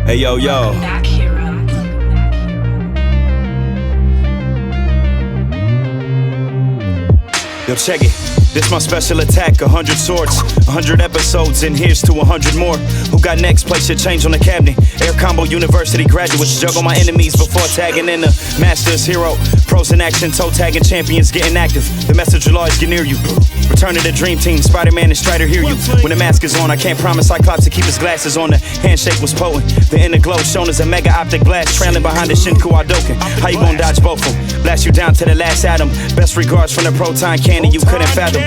Hey, yo, yo. Back, Hir-O. Yo, check it. This my special attack, 100 swords, 100 episodes, and here's to 100 more. Who got next? Place your change on the cabinet. Air Combo University graduates juggle my enemies before tagging in the Masters Hero. Pros in action, toe tagging champions getting active. The message will always get near you. Return to the dream team, Spider-Man and Strider hear you. When the mask is on, I can't promise Cyclops to keep his glasses on. The handshake was potent. The inner glow shown as a mega optic blast, trailing behind the Shinku Hadouken. How you gonna dodge both of them? Blast you down to the last atom. Best regards from the proton cannon you couldn't fathom.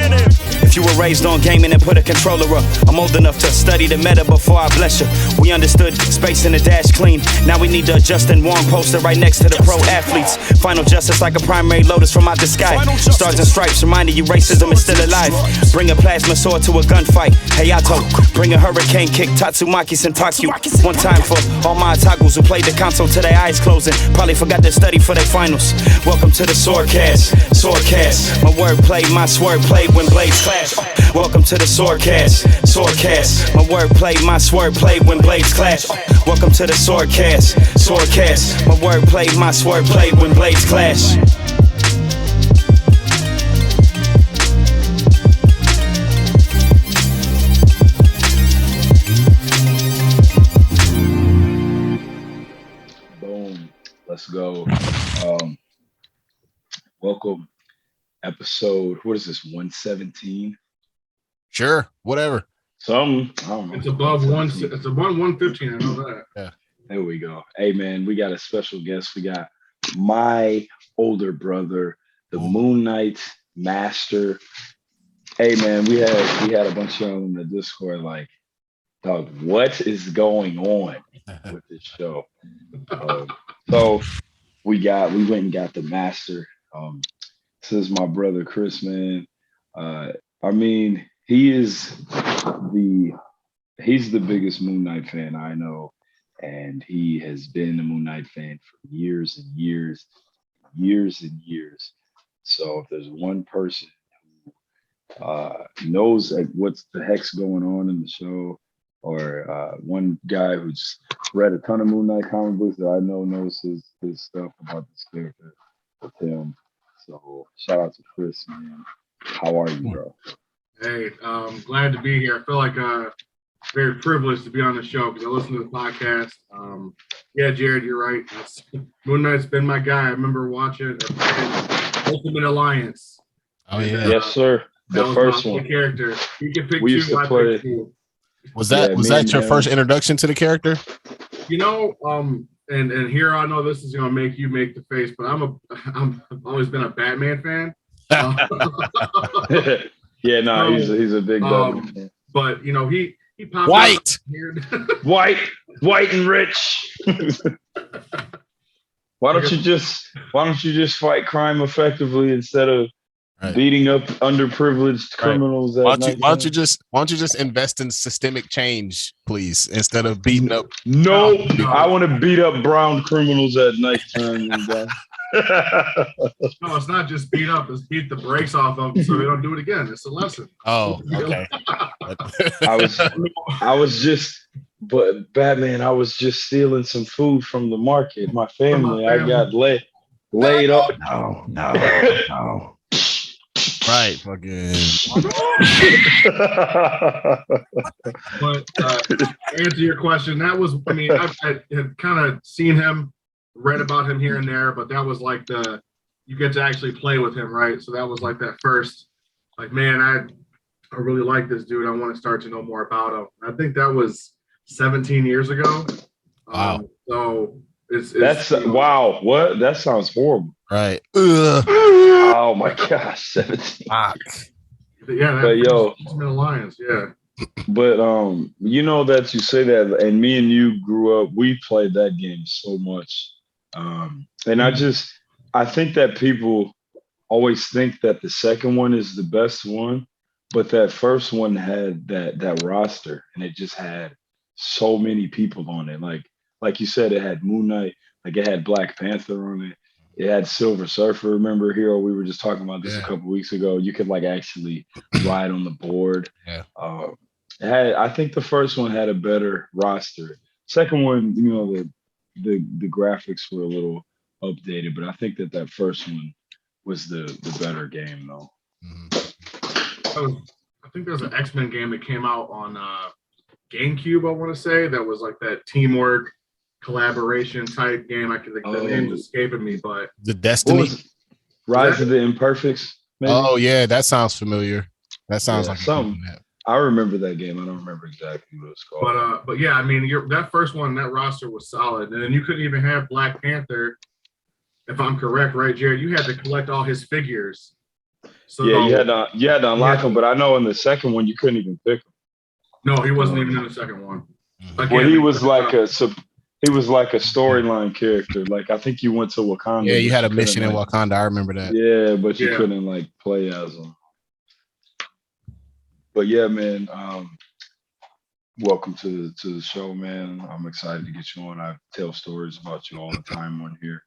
If you were raised on gaming and put a controller up, I'm old enough to study the meta before I bless you. We understood space in the dash clean. Now we need the Justin Wong poster right next to the pro athletes. Final justice like a primary lotus from out the sky. Stars and stripes reminding you racism is still alive. Bring a plasma sword to a gunfight. Hayato, bring a hurricane kick. Tatsumaki Sentakyu. One time for all my otakus who played the console till their eyes closing. Probably forgot to study for their finals. Welcome to the SwordCast. SwordCast. My wordplay, my sword play when blades clash. Welcome to the SwordCast. SwordCast. My wordplay, my sword play when blades clash. Welcome to the SwordCast. SwordCast. My wordplay, my sword play when blades clash. Boom. Let's go. Welcome. Episode, what is this, 117? Sure, whatever. Some, I don't know. It's above 117. it's above 115. I know that. Yeah. There we go. Hey man, we got a special guest. We got my older brother, the Moon Knight Master. Hey man, we had a bunch of them in the Discord like, dog, what is going on with this show? So we went and got the Master. This is my brother Chris, man. I mean, he's the biggest Moon Knight fan I know, and he has been a Moon Knight fan for years and years, years and years. So if there's one person who knows like, what's the heck's going on in the show, or one guy who's read a ton of Moon Knight comic books that I know knows his stuff about this character, with him. So shout out to Chris, man. How are you, bro? Hey, glad to be here. I feel like very privileged to be on the show because I listen to the podcast. Yeah, Jared, you're right. Moon Knight's been my guy. I remember watching Ultimate Alliance. Oh yeah. Yes, sir. The first one. Character. You can pick We used two. to play. Was that your first introduction to the character? You know, and here I know this is gonna make you make the face, but I've always been a Batman fan. Yeah, no, he's a big Batman fan. But you know, he popped White. white and rich. Why don't you just fight crime effectively instead of beating up underprivileged criminals? Why don't you just invest in systemic change, please, instead of beating up? No. I want to beat up brown criminals at nighttime. No, it's not just beat up; it's beat the brakes off of them so they don't do it again. It's a lesson. Oh, okay. But Batman, I was just stealing some food from the market. My family, I got laid up. No. Right, fucking. But to answer your question, that was, I mean, I had kind of seen him, read about him here and there, but that was like you get to actually play with him, right? So that was like that first, like, man, I really like this dude. I want to start to know more about him. I think that was 17 years ago. Wow. So that's wow. What? That sounds horrible. Right. Oh my gosh, 17. Fuck. Yeah, but yo, Alliance, yeah. But you know that you say that, and me and you grew up. We played that game so much, and I think that people always think that the second one is the best one, but that first one had that roster, and it just had so many people on it. Like you said, it had Moon Knight, like it had Black Panther on it. It had Silver Surfer. Remember, Hir-O? We were just talking about this a couple weeks ago. You could like actually ride on the board. Yeah. I think the first one had a better roster. second one, the graphics were a little updated, but I think that first one was the better game though. I think there's an X-Men game that came out on GameCube, I want to say, that was like that teamwork collaboration type game. The name's escaping me, but the Destiny Rise of the Imperfects. Maybe? Oh yeah, that sounds familiar. That sounds like something. I remember that game. I don't remember exactly what it's called. But yeah, I mean, that first one, that roster was solid, and then you couldn't even have Black Panther, if I'm correct, right, Jared? You had to collect all his figures. So yeah, you had to unlock them, but I know in the second one you couldn't even pick them. No, he wasn't even in the second one. Again, well, he was like a storyline character. Like I think you went to Wakanda. Yeah, you had a mission in Wakanda. I remember that. Yeah, but you couldn't like play as him. But yeah, man. Welcome to the show, man. I'm excited to get you on. I tell stories about you all the time on here.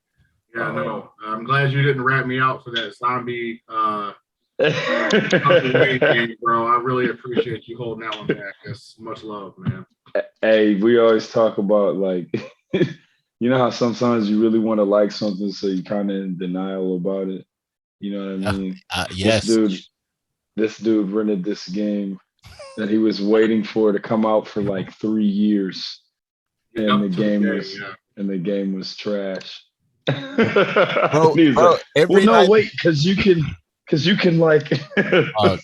Yeah, no. I'm glad you didn't rat me out for that zombie game, bro. I really appreciate you holding that one back. That's much love, man. Hey, we always talk about like you know how sometimes you really want to like something, so you kind of in denial about it. You know what I mean? Yes. This dude rented this game that he was waiting for to come out for like 3 years, and the game was trash. bro, wait, because you can like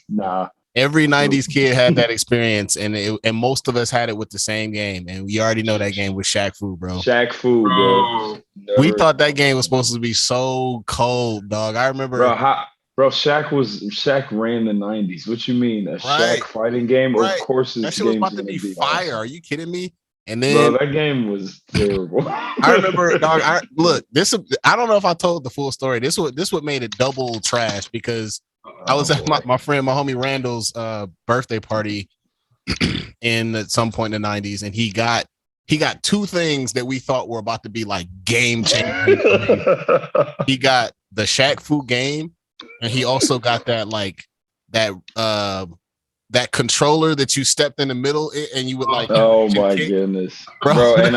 nah. Every 90s kid had that experience, and most of us had it with the same game, and we already know that game was Shaq Fu, bro. Shaq Fu, bro. We thought that game was supposed to be so cold, dog. I remember, Shaq ran the 90s. What you mean, Shaq fighting game? Right. Of course, that shit was about to be fire. Awesome. Are you kidding me? And then that game was terrible. I remember, dog. This. I don't know if I told the full story. This what made it double trash because I was at my homie Randall's birthday party at some point in the 90s, and he got two things that we thought were about to be like game changing. He got the Shaq Fu game, and he also got that controller that you stepped in the middle and you would like. Oh my goodness, bro! And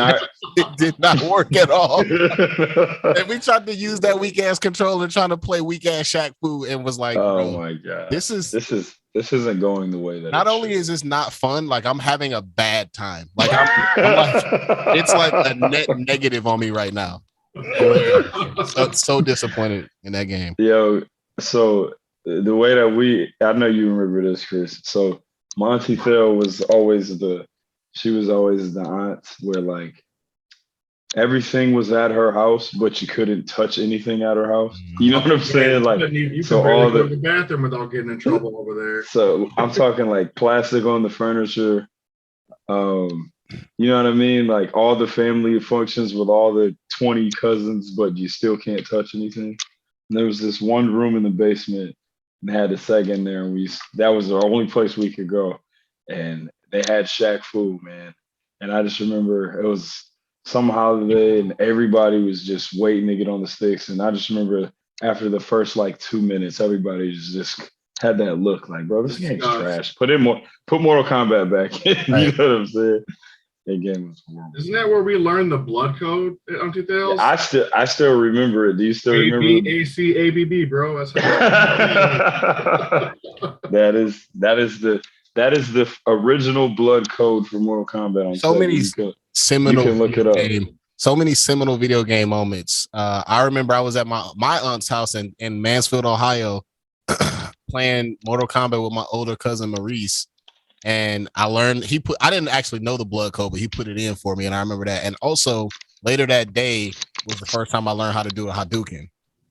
it did not work at all. And we tried to use that weak ass controller trying to play weak ass Shaq Fu and was like, oh my god, this isn't going the way that. Not only is this not fun, like I'm having a bad time. Like I'm like, it's like a net negative on me right now. So disappointed in that game. Yo, so. The way that I know you remember this, Chris. So Monty Phil was always the aunt where like everything was at her house, but you couldn't touch anything at her house. You know what I'm saying? Like, you so all go to the bathroom without getting in trouble over there. So I'm talking like plastic on the furniture. You know what I mean? Like all the family functions with all the 20 cousins, but you still can't touch anything. And there was this one room in the basement. And had a Sega in there, and that was the only place we could go. And they had Shaq Fu, man. And I just remember it was some holiday, and everybody was just waiting to get on the sticks. And I just remember after the first like 2 minutes, everybody just had that look like, bro, this game's trash. Put Mortal Kombat back in. You know what I'm saying? That game was horrible. Isn't that where we learned the blood code on 2000? Yeah, I still remember it. Do you still remember? ACABB, bro. That's that is the original blood code for Mortal Kombat. So many seminal video game moments. I remember I was at my aunt's house in Mansfield, Ohio, playing Mortal Kombat with my older cousin Maurice. And I learned I didn't actually know the blood code, but he put it in for me. And I remember that. And also later that day was the first time I learned how to do a Hadouken.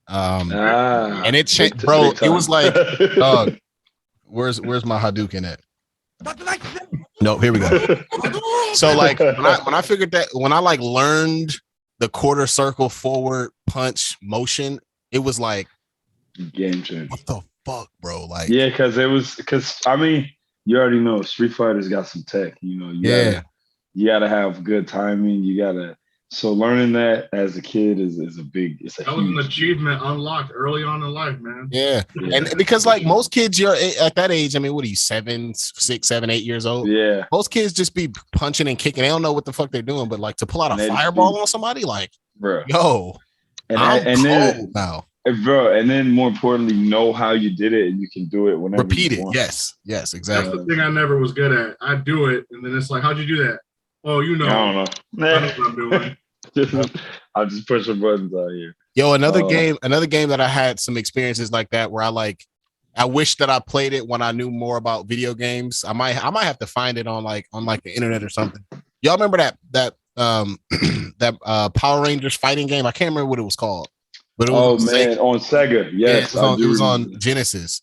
And it changed, bro. It was like, dog, where's my Hadouken at? No, here we go. So like when I figured that, when I like learned the quarter circle forward punch motion, it was like game changer. What the fuck, bro? Like, yeah, because I mean, you already know Street Fighter's got some tech, you know. You gotta have good timing. You gotta. So learning that as a kid is a big. It's a That was an huge achievement unlocked early on in life, man. Yeah. And because like most kids, you're at that age. I mean, what are you, 7, 6, 7, 8 years old? Yeah. Most kids just be punching and kicking. They don't know what the fuck they're doing, but like to pull out a And they just fireball on somebody, like, bro. yo, I'm cold then now. bro, and then more importantly, know how you did it, and you can do it whenever Repeat you it. want. Yes, That's exactly. the thing I never was good at. I do it, and then it's like, how'd you do that? Oh, you know. I don't know. I know what I'm doing. I'm just pushing buttons out here. Yo, another game that I had some experiences like that where I wish that I played it when I knew more about video games. I might have to find it on the internet or something. Y'all remember that Power Rangers fighting game? I can't remember what it was called. But it was on Sega. Yes, it was on Genesis.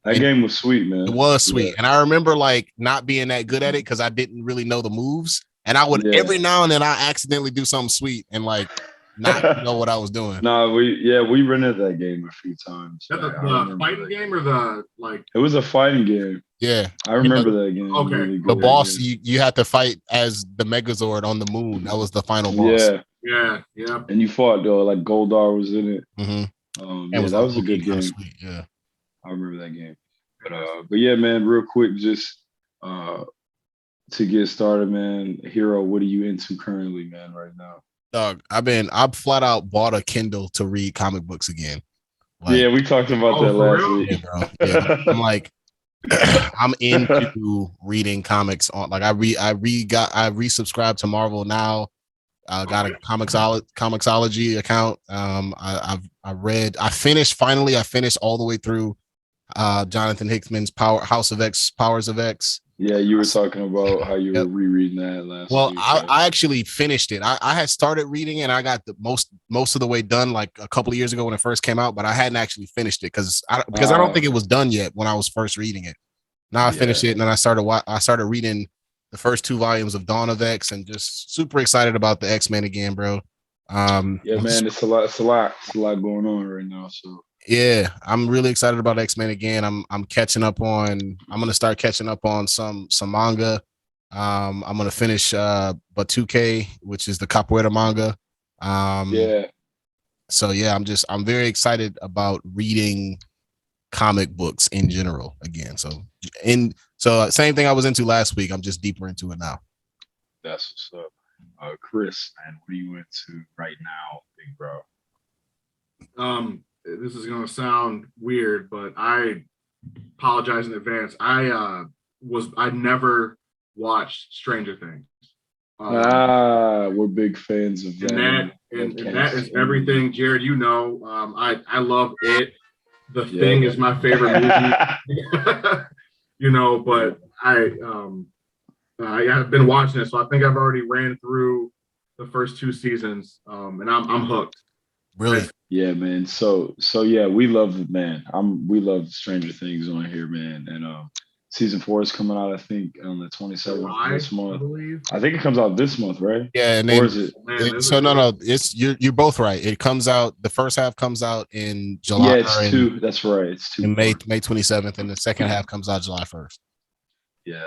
That game was sweet, man. It was sweet. And I remember like not being that good at it because I didn't really know the moves. And I would every now and then I accidentally do something sweet and like not know what I was doing. No, we rented that game a few times. Is that the fighting game or the like? It was a fighting game. Yeah, I remember that game. Okay, really the boss you had to fight as the Megazord on the moon. That was the final boss. Yeah. And you fought though, like Goldar was in it. Mm-hmm. That was a good game. Sweet. Yeah, I remember that game. But yeah, man, real quick, just to get started, man. Hir-O, what are you into currently, man, right now? Dog, I've flat out bought a Kindle to read comic books again. Like, yeah, we talked about that last week. Yeah, bro. Yeah. I'm like, I'm into reading comics on. Like, I resubscribed to Marvel now. I got a Comixology account. I finished all the way through Jonathan Hickman's Powers of X. Yeah, you were talking about how you were rereading that last week. I actually finished it. I had started reading it and I got the most of the way done like a couple of years ago when it first came out, but I hadn't actually finished it because I don't think it was done yet when I was first reading it. Now I finished it and then I started reading the first 2 volumes of Dawn of X and just super excited about the X-Men again, bro. Man, it's a lot going on right now. So yeah, I'm really excited about X-Men again. I'm catching up on. I'm gonna start catching up on some manga. I'm gonna finish Batuke, which is the Capoeira manga. So yeah, I'm very excited about reading comic books in general again. So same thing I was into last week. I'm just deeper into it now. That's what's up. Chris, man, what are you into right now, big bro? This is gonna sound weird, but I apologize in advance. I never watched Stranger Things. We're big fans of that. And that is everything, Jared. You know, I love it. The Thing is my favorite movie. You know, but I have been watching it, so I think I've already ran through the first 2 seasons, and I'm hooked. Really? Yeah, man. So yeah, we love it, man. We love Stranger Things on here, man. And season 4 is coming out, I think, on the 27th this month. I think it comes out this month, right? Yeah, and then, or is it? It's you're both right. It comes out. The first half comes out in July. Yeah, it's 2. That's right. It's 2. In May 27th, and the second half comes out July 1st. Yeah,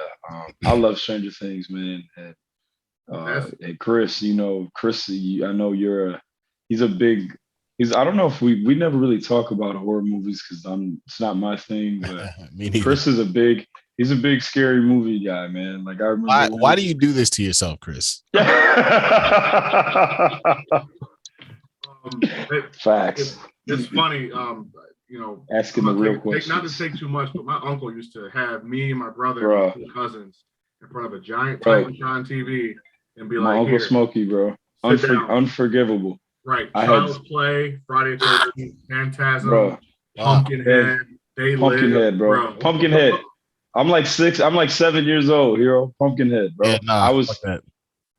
I love Stranger Things, man. And Chris, I know I don't know if we never really talk about horror movies because it's not my thing. But Chris is he's a big scary movie guy, man. Like I remember. Why do you do this to yourself, Chris? Facts. It's funny. Asking the real questions. Not to take too much, but my uncle used to have me and my brother and 2 cousins in front of a giant Titantron TV and be like, "My Uncle Smokey, bro, unforgivable." Right. Child's Play, Friday the 13th, Phantasm, Pumpkinhead, Pumpkinhead, bro. Pumpkinhead. I'm like 7 years old, Hir-O. Pumpkinhead, bro. Yeah, I was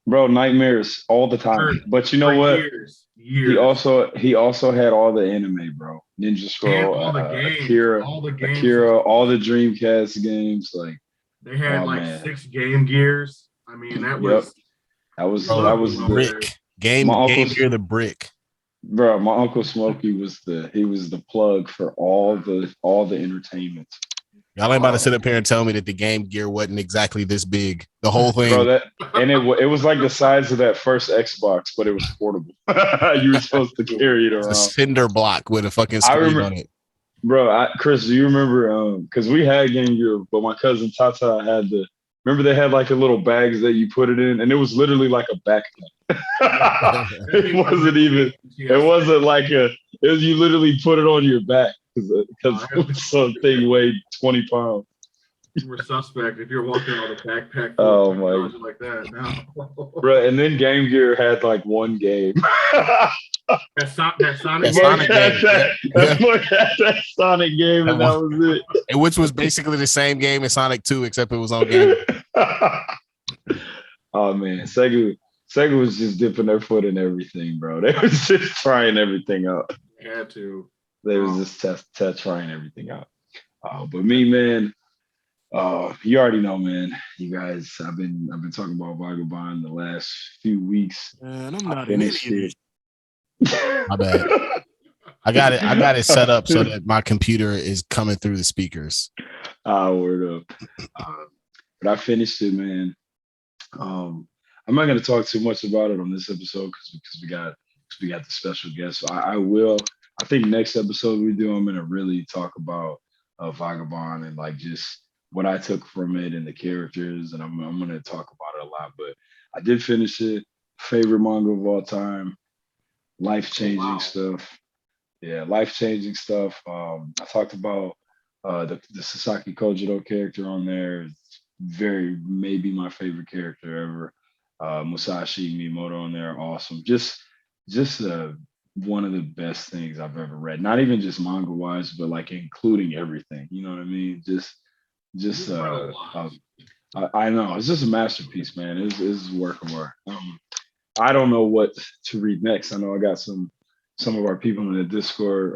bro, nightmares all the time. But you know what? Years. He also had all the anime, bro. Ninja Scroll, all the games, Akira, all the Dreamcast games. Like they had 6 Game Gears. I mean, that was the brick. Game Gear, the brick. Bro, my Uncle Smokey was the plug for all the entertainment. Y'all ain't about to sit up here and tell me that the Game Gear wasn't exactly this big. The whole thing. Bro, it was like the size of that first Xbox, but it was portable. You were supposed to carry it around. A cinder block with a fucking screen on it. Bro, Chris, do you remember? Because we had Game Gear, but my cousin Tata had remember they had like a little bags that you put it in, and it was literally like a backpack. It wasn't even. It wasn't like you literally put it on your back because something weighed 20 pounds. You were suspect if you're walking on a backpack. Oh my! Like that now, bro. And then Game Gear had like one game. that Sonic game. That Sonic game, and that was it. Which was basically the same game as Sonic 2, except it was on Game. Oh man, Sega was just dipping their foot in everything, bro. They was just trying everything out. They had to. They was just trying everything out. But me, man. You already know, man. You guys, I've been talking about Vagabond the last few weeks. Man, I'm not an idiot. My bad. I got it set up so that my computer is coming through the speakers. Word up. But I finished it, man. I'm not gonna talk too much about it on this episode because we got the special guest. So I will. I think next episode we do, I'm gonna really talk about Vagabond and like just what I took from it and the characters, and I'm gonna talk about it a lot. But I did finish it. Favorite manga of all time. Life-changing stuff. Yeah, life-changing stuff. I talked about the Sasaki Kojiro character on there. It's maybe my favorite character ever. Musashi Miyamoto on there, awesome. Just one of the best things I've ever read. Not even just manga wise, but like including everything. You know what I mean? I know it's just a masterpiece, man. It's a work of art. I don't know what to read next. I know I got some of our people in the Discord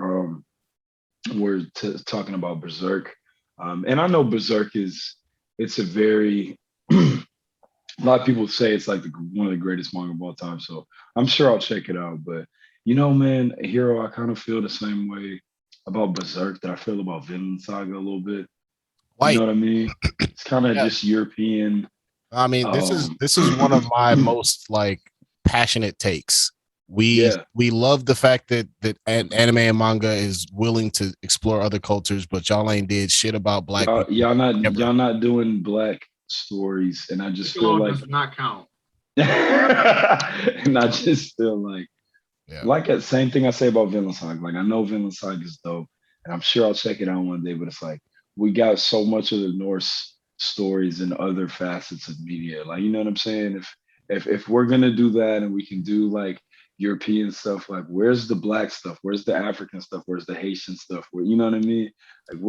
were talking about Berserk, and I know Berserk it's a very a lot of people say it's like one of the greatest manga of all time. So I'm sure I'll check it out. But you know, man, Hir-O, I kind of feel the same way about Berserk that I feel about Vinland Saga a little bit. You know what I mean? It's kind of just European. I mean, this is one of my most like passionate takes. We love the fact that anime and manga is willing to explore other cultures, but y'all ain't did shit about black people. Y'all not doing black stories, and I just feel like does not count. And I just feel like that same thing I say about Vinland Saga. Like I know Vinland Saga is dope, and I'm sure I'll check it out one day. But it's like we got so much of the Norse stories and other facets of media. Like, you know what I'm saying? If we're gonna do that and we can do like European stuff, like where's the black stuff? Where's the African stuff? Where's the Haitian stuff? Where, you know what I mean? Like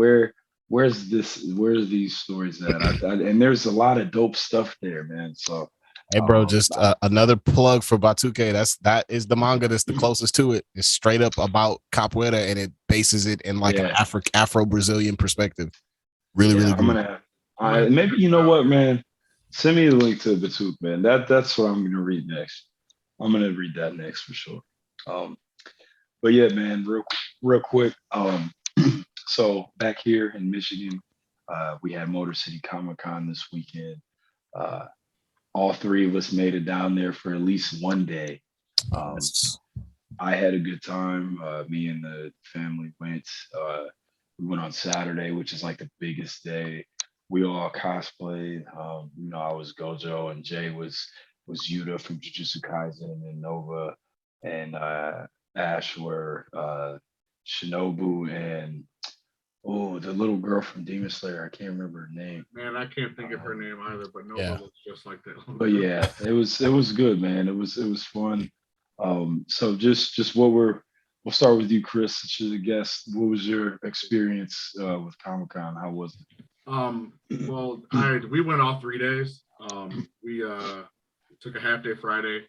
where's these stories at? And there's a lot of dope stuff there, man. So hey bro, just another plug for Batuke. That is the manga that's the closest to it. It's straight up about capoeira, and it bases it in like an Afro-Brazilian perspective. Really good. I'm gonna maybe, you know what, man? Send me the link to Batuke, man. That's what I'm gonna read next. I'm gonna read that next for sure. But yeah, man, real quick. So back here in Michigan, we had Motor City Comic Con this weekend. All three of us made it down there for at least one day. I had a good time. Me and the family went. We went on Saturday, which is like the biggest day. We all cosplayed. You know, I was Gojo, and Jay was Yuta from Jujutsu Kaisen, and Nova and Ash were Shinobu, and the little girl from Demon Slayer. I can't remember her name. Man, I can't think of her name either, but Nova looks just like that. But yeah, it was good, man. It was fun. So just we'll start with you, Chris, since you're the guest. What was your experience with Comic-Con? How was it? Well, we went all 3 days. We took a half day Friday.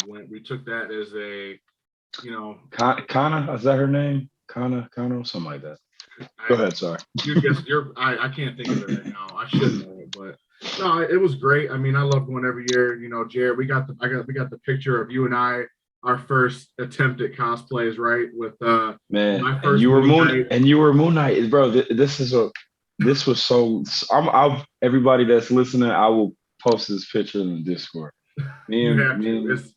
We took that as a, you know, Kana, is that her name? Kana, something like that. Go ahead, sorry. I can't think of it right now. I should know it, but no, it was great. I mean, I love going every year. You know, Jared, we got the picture of you and I, our first attempt at cosplays, right? With man, my first you were Moon Knight, bro. This is this was so. Everybody that's listening, I will post this picture in the Discord. You have to.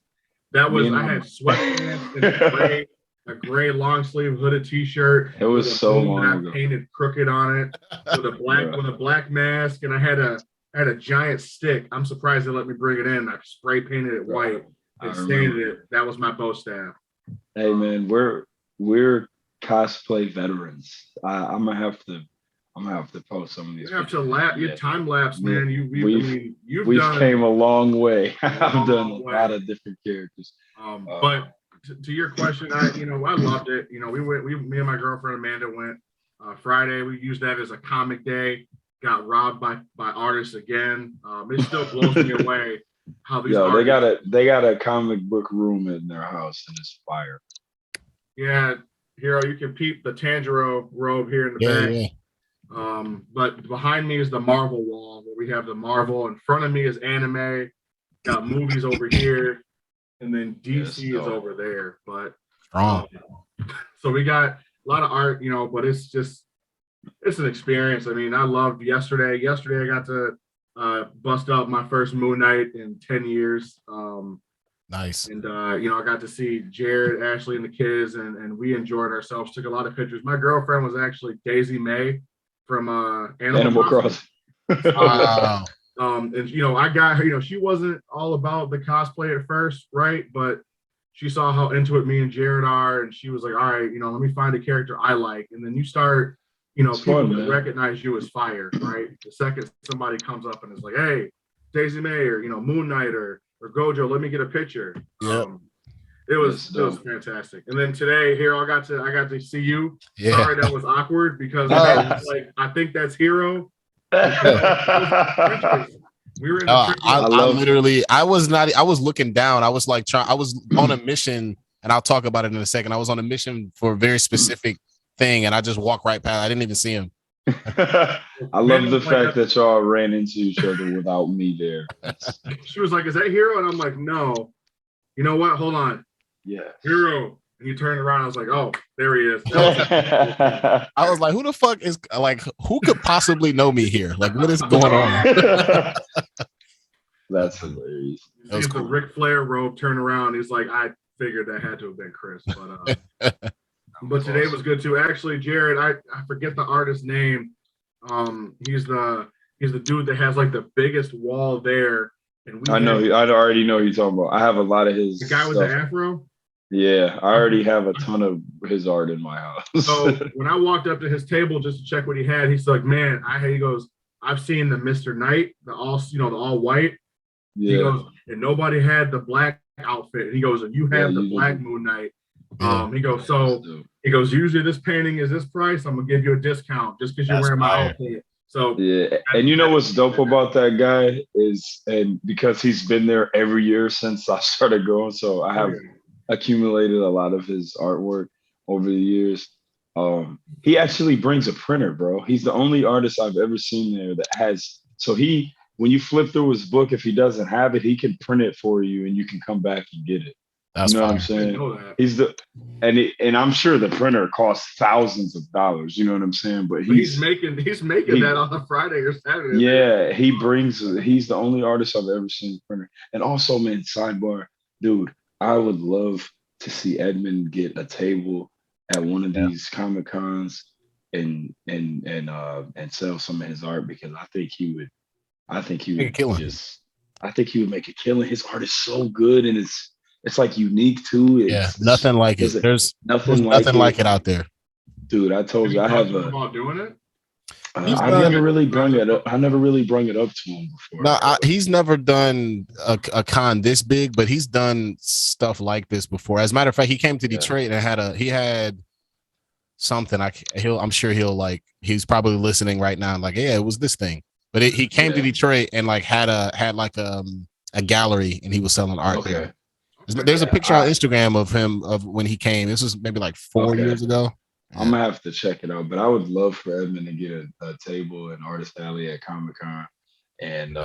I had sweatpants and a gray long sleeve hooded t-shirt. It was so long ago. Painted crooked on it with a black mask, and I had a giant stick. I'm surprised they let me bring it in. I spray painted it white and stained it. That was my bow staff. Hey man, we're cosplay veterans. I'm gonna have to post some of these. You have to you time lapse, man. We've came a long way. I've done a lot of different characters. But to your question, I loved it. Me and my girlfriend Amanda went Friday. We used that as a comic day. Got robbed by artists again. It still blows me away how these. They got a comic book room in their house and it's fire. Yeah, Hir-O, you can peep the Tanjiro robe here in the back. Yeah. But behind me is the Marvel wall where we have the Marvel. In front of me is anime. Got movies over here, and then DC is over there. But so we got a lot of art, but it's an experience. I mean, I loved yesterday. Yesterday I got to bust out my first Moon Knight in 10 years. Nice. And I got to see Jared, Ashley, and the kids, and we enjoyed ourselves. Took a lot of pictures. My girlfriend was actually Daisy May from Animal Crossing. Wow. And I got her. She wasn't all about the cosplay at first, right? But she saw how into it me and Jared are, and she was like, "All right, let me find a character I like." And then you start, people that recognize you as fire, right? The second somebody comes up and is like, "Hey, Daisy May," or Moon Knight or Gojo, let me get a picture. Yep. It was fantastic. And then today, here I got to see you. Yeah. Sorry that was awkward because I think that's Hir-O. We were in the I was looking down. I was I was on a mission, and I'll talk about it in a second. I was on a mission for a very specific thing, and I just walked right past. I didn't even see him. I love the fact that y'all ran into each other without me there. She was like, "Is that Hir-O?" And I'm like, "No." You know what? Hold on. Yeah. Hir-O. And he turned around. I was like, "Oh, there he is." I was like, "Who the fuck is who could possibly know me here? Like, what is going on?" That's hilarious. That was cool. The Ric Flair robe turn around. He's like, "I figured that had to have been Chris." But today was good too. Actually, Jared, I forget the artist's name. He's the dude that has like the biggest wall there. And I already know who you're talking about. I have a lot of his. The guy with the afro. Yeah, I already have a ton of his art in my house. So when I walked up to his table just to check what he had, he's like, "Man, he goes, I've seen the Mr. Knight, the all white." Yeah. He goes, and nobody had the black outfit. And he goes, and you have the black Moon Knight. He goes, usually this painting is this price. I'm gonna give you a discount just because you're wearing my outfit. So yeah, and you know what's dope about that guy is, and because he's been there every year since I started going, so I have accumulated a lot of his artwork over the years. He actually brings a printer, bro. He's the only artist I've ever seen there that has. So when you flip through his book, if he doesn't have it, he can print it for you, and you can come back and get it. That's what I'm saying. He's and I'm sure the printer costs thousands of dollars. You know what I'm saying? But he's making that on a Friday or Saturday. Yeah, he's the only artist I've ever seen printer. And also, man, sidebar, dude, I would love to see Edmund get a table at one of these Comic Cons and sell some of his art, because I think he would make a killing. His art is so good, and it's like unique too. Nothing like it. There's nothing like it out there, dude. I told you I have about doing it. I never really brung it up to him before. No, he's never done a con this big, but he's done stuff like this before. As a matter of fact, he came to Detroit and he had something. I'm sure he's probably listening right now. And it was this thing. But he came to Detroit and had a gallery, and he was selling art there. There's a picture on Instagram of him of when he came. This was maybe 4 years ago. I'm gonna have to check it out. But I would love for Edmund to get a table in Artist Alley at Comic Con. And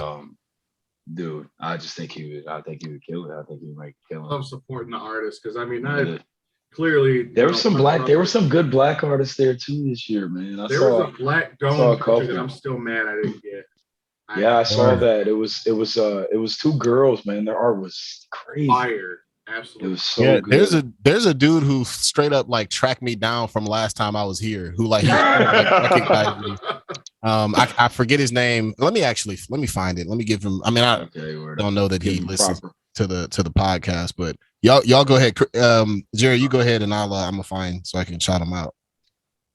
dude, I just think he would. I think he would kill it. I think he might kill it. I love supporting the artists because clearly There were some good black artists there too this year, man. There was a black dome picture that I'm still mad I didn't get. I saw that. It was two girls, man. Their art was crazy. Fire. Absolutely. It was so good. There's a dude who straight up like tracked me down from last time I was here, who like, recognized me. I forget his name. Let me find it. Let me give him. I mean, I don't know that he listens to the podcast, but y'all go ahead. Jerry, you go ahead, and I'm gonna find so I can shout him out.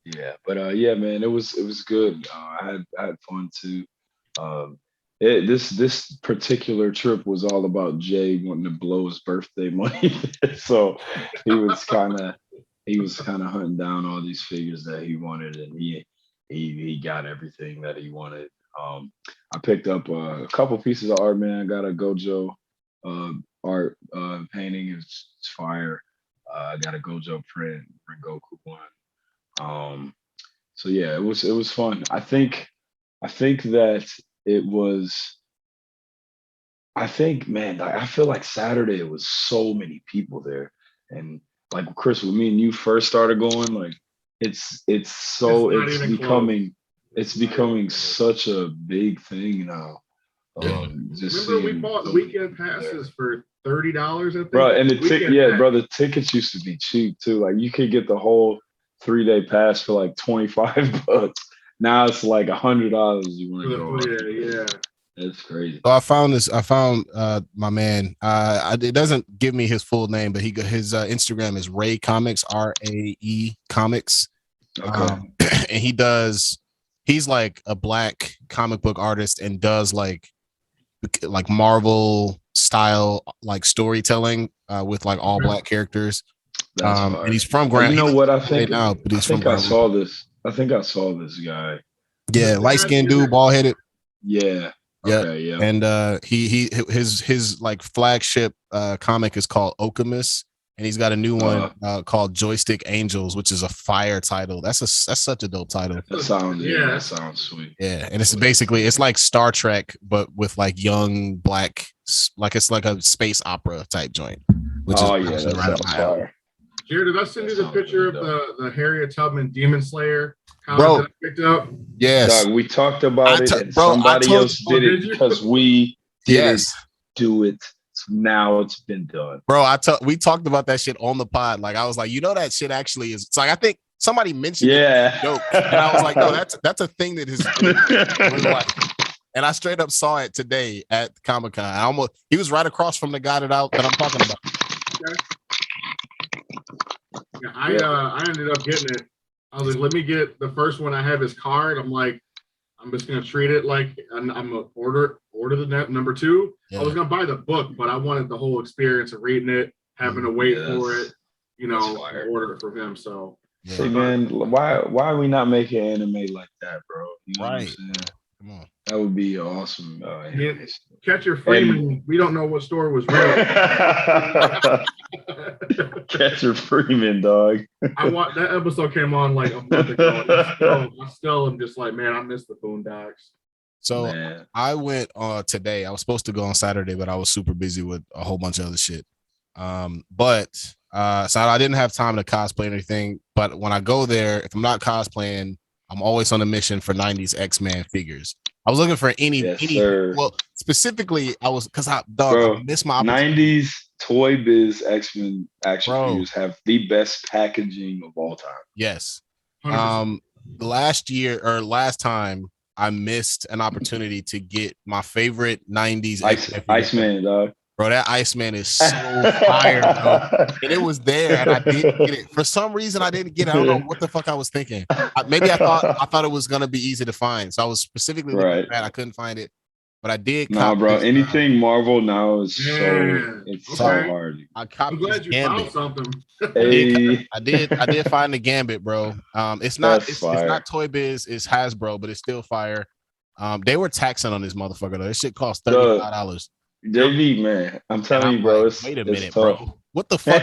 Yeah, but yeah, man, it was good. I had fun too. This particular trip was all about Jay wanting to blow his birthday money, so he was kind of hunting down all these figures that he wanted, and he got everything that he wanted. I picked up a couple pieces of art, man. I got a Gojo art painting. It's fire. I got a Gojo print, Goku one. So yeah, it was fun. I think that it was. I think, man, I feel like Saturday it was so many people there, and like Chris, when me and you first started going, like it's becoming such a big thing now. Remember we bought weekend passes for $30, bro, and the tickets used to be cheap too. Like you could get the whole 3-day pass for like $25. Now it's like $100. You want to go? Yeah. That's crazy. So I found my man. It doesn't give me his full name, but his Instagram is Ray Comics, RAE Comics. Okay. And he's like a black comic book artist and does like Marvel style like storytelling with like all black characters. And he's from Grand. You know what I think? Now, but he's from I saw this. I think I saw this guy. Yeah, light skinned dude, bald headed. Yeah. Okay, yeah. And his like flagship comic is called Okamus, and he's got a new one called Joystick Angels, which is a fire title. That's such a dope title. That sounds sweet. Yeah, and it's like Star Trek, but with like young black, like it's like a space opera type joint. Which is right up my alley. Jared, did I send you the picture of the Harriet Tubman Demon Slayer comic that I picked up? Yes. Dog, we talked about it, and somebody else did it because we didn't do it. So now it's been done. Bro, we talked about that shit on the pod. Like I was like, that shit actually is. It's like I think somebody mentioned it as a joke, and I was like, no, that's a thing that is real life. And I straight up saw it today at Comic-Con. He was right across from the guy that I'm talking about. Okay. Yeah, I ended up getting it. I was like, let me get the first one. I have his card. I'm like, I'm just gonna treat it like I'm gonna order the number 2. Yeah. I was gonna buy the book, but I wanted the whole experience of reading it, having to wait for it, order it from him. So hey man, why are we not making anime like that, bro? You know what I'm saying? Come on. That would be awesome. Catcher Freeman, we don't know what store was real. Catcher Freeman, dog. That episode came on like a month ago. I still am just like, man, I miss the Boondocks. So I went today. I was supposed to go on Saturday, but I was super busy with a whole bunch of other shit. So I didn't have time to cosplay or anything. But when I go there, if I'm not cosplaying, I'm always on a mission for 90s X-Men figures. I was looking for any well, specifically I was because I missed my 90s Toy Biz X-Men action figures have the best packaging of all time. Yes. Last time I missed an opportunity to get my favorite 90s Iceman, dog. Bro, that Iceman is so fire, bro. And it was there, and I didn't get it. For some reason, I didn't get it. I don't know what the fuck I was thinking. Maybe I thought it was gonna be easy to find. So I was specifically looking at that. I couldn't find it. But I did. No, bro. Anything Marvel now is so hard. I'm glad you found something. I did find the Gambit, bro. It's not Toy Biz, it's Hasbro, but it's still fire. They were taxing on this motherfucker though. This shit cost $35. JV, man, I'm telling you, bro. Wait a minute, bro. What the fuck?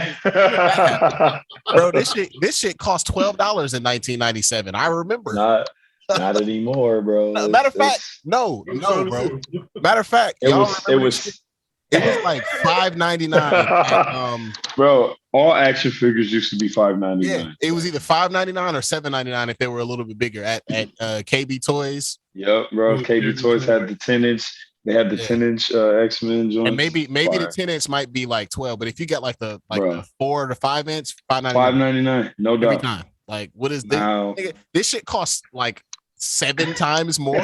Bro, this shit cost $12 in 1997. I remember. Not anymore, bro. Matter of fact, no, bro. Matter of fact, it was like $5.99. Bro, all action figures used to be $5.99. Yeah, it was either $5.99 or $7.99 if they were a little bit bigger at KB Toys. Yep, bro. KB Toys had the 10-inch. They had the 10-inch X-Men joints. And maybe the 10-inch might be like 12, but if you got like the 4 to 5-inch, $5.99, no doubt. Every time. Like, what is this? Now, this shit costs like 7 times more.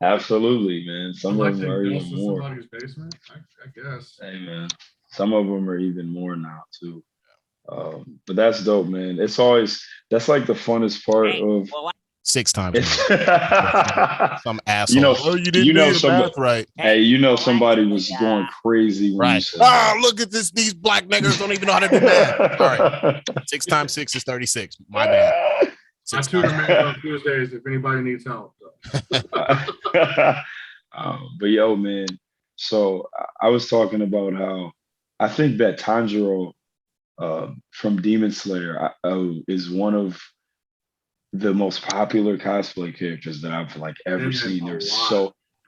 Absolutely, man. Some of them are even more. Somebody's basement, I guess. Hey, man. Some of them are even more now too. But that's dope, man. That's like the funnest part of 6 times. Some asshole. You didn't do math right. Hey, somebody was going crazy when you said look at this. These black niggas don't even know how to do math. All right. 6 times 6 is 36. My bad. I tutor men on Tuesdays if anybody needs help. But yo, man. So I was talking about how I think that Tanjiro from Demon Slayer is one of the most popular cosplay characters that I've ever seen.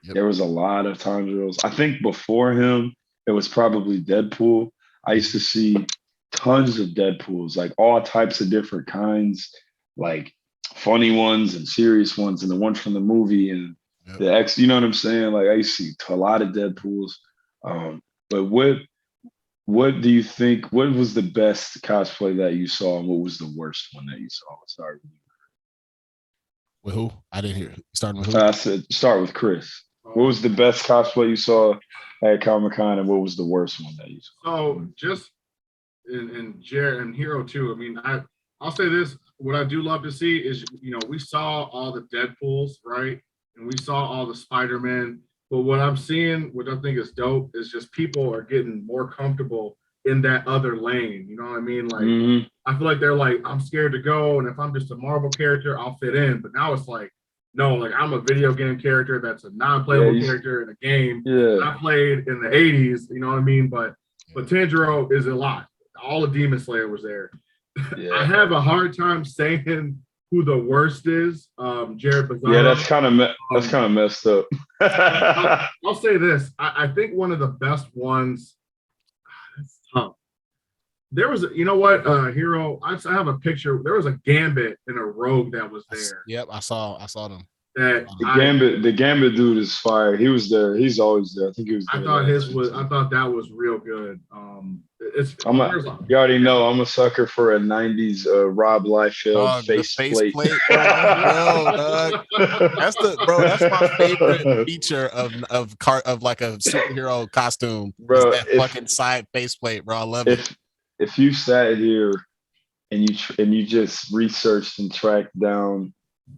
There was a lot of Tanjiros. I think before him, it was probably Deadpool. I used to see tons of Deadpools, like all types of different kinds, like funny ones and serious ones, and the one from the movie and the X. You know what I'm saying? Like I used to see a lot of Deadpools. But what do you think? What was the best cosplay that you saw, and what was the worst one that you saw? Start with who? I didn't hear. Starting with who? I said start with Chris. What was the best cosplay you saw at Comic-Con, and what was the worst one that you saw? So just in Jared and Hir-O too. I mean, I'll say this. What I do love to see is, we saw all the Deadpools, right? And we saw all the Spider-Man. But what I'm seeing, which I think is dope, is just people are getting more comfortable in that other lane. You know what I mean? Like, I feel like they're like, I'm scared to go. And if I'm just a Marvel character, I'll fit in. But now it's like, no, like I'm a video game character that's a non-playable character in a game. I played in the 80s, you know what I mean? But Tanjiro is a lot. All of Demon Slayer was there. I have a hard time saying who the worst is. Jared Bizarro. Yeah, that's kind of messed up. I'll say this. I think one of the best ones. That's tough. There was, Hir-O. I have a picture. There was a Gambit and a Rogue that was there. Yep, I saw them. The Gambit dude is fire. He was there. He's always there. I think he was there. I thought that was real good. You already know I'm a sucker for a 90s Rob Liefeld face plate. That's my favorite feature of like a superhero costume. Bro, that fucking side faceplate, bro. I love it. If you sat here and you just researched and tracked down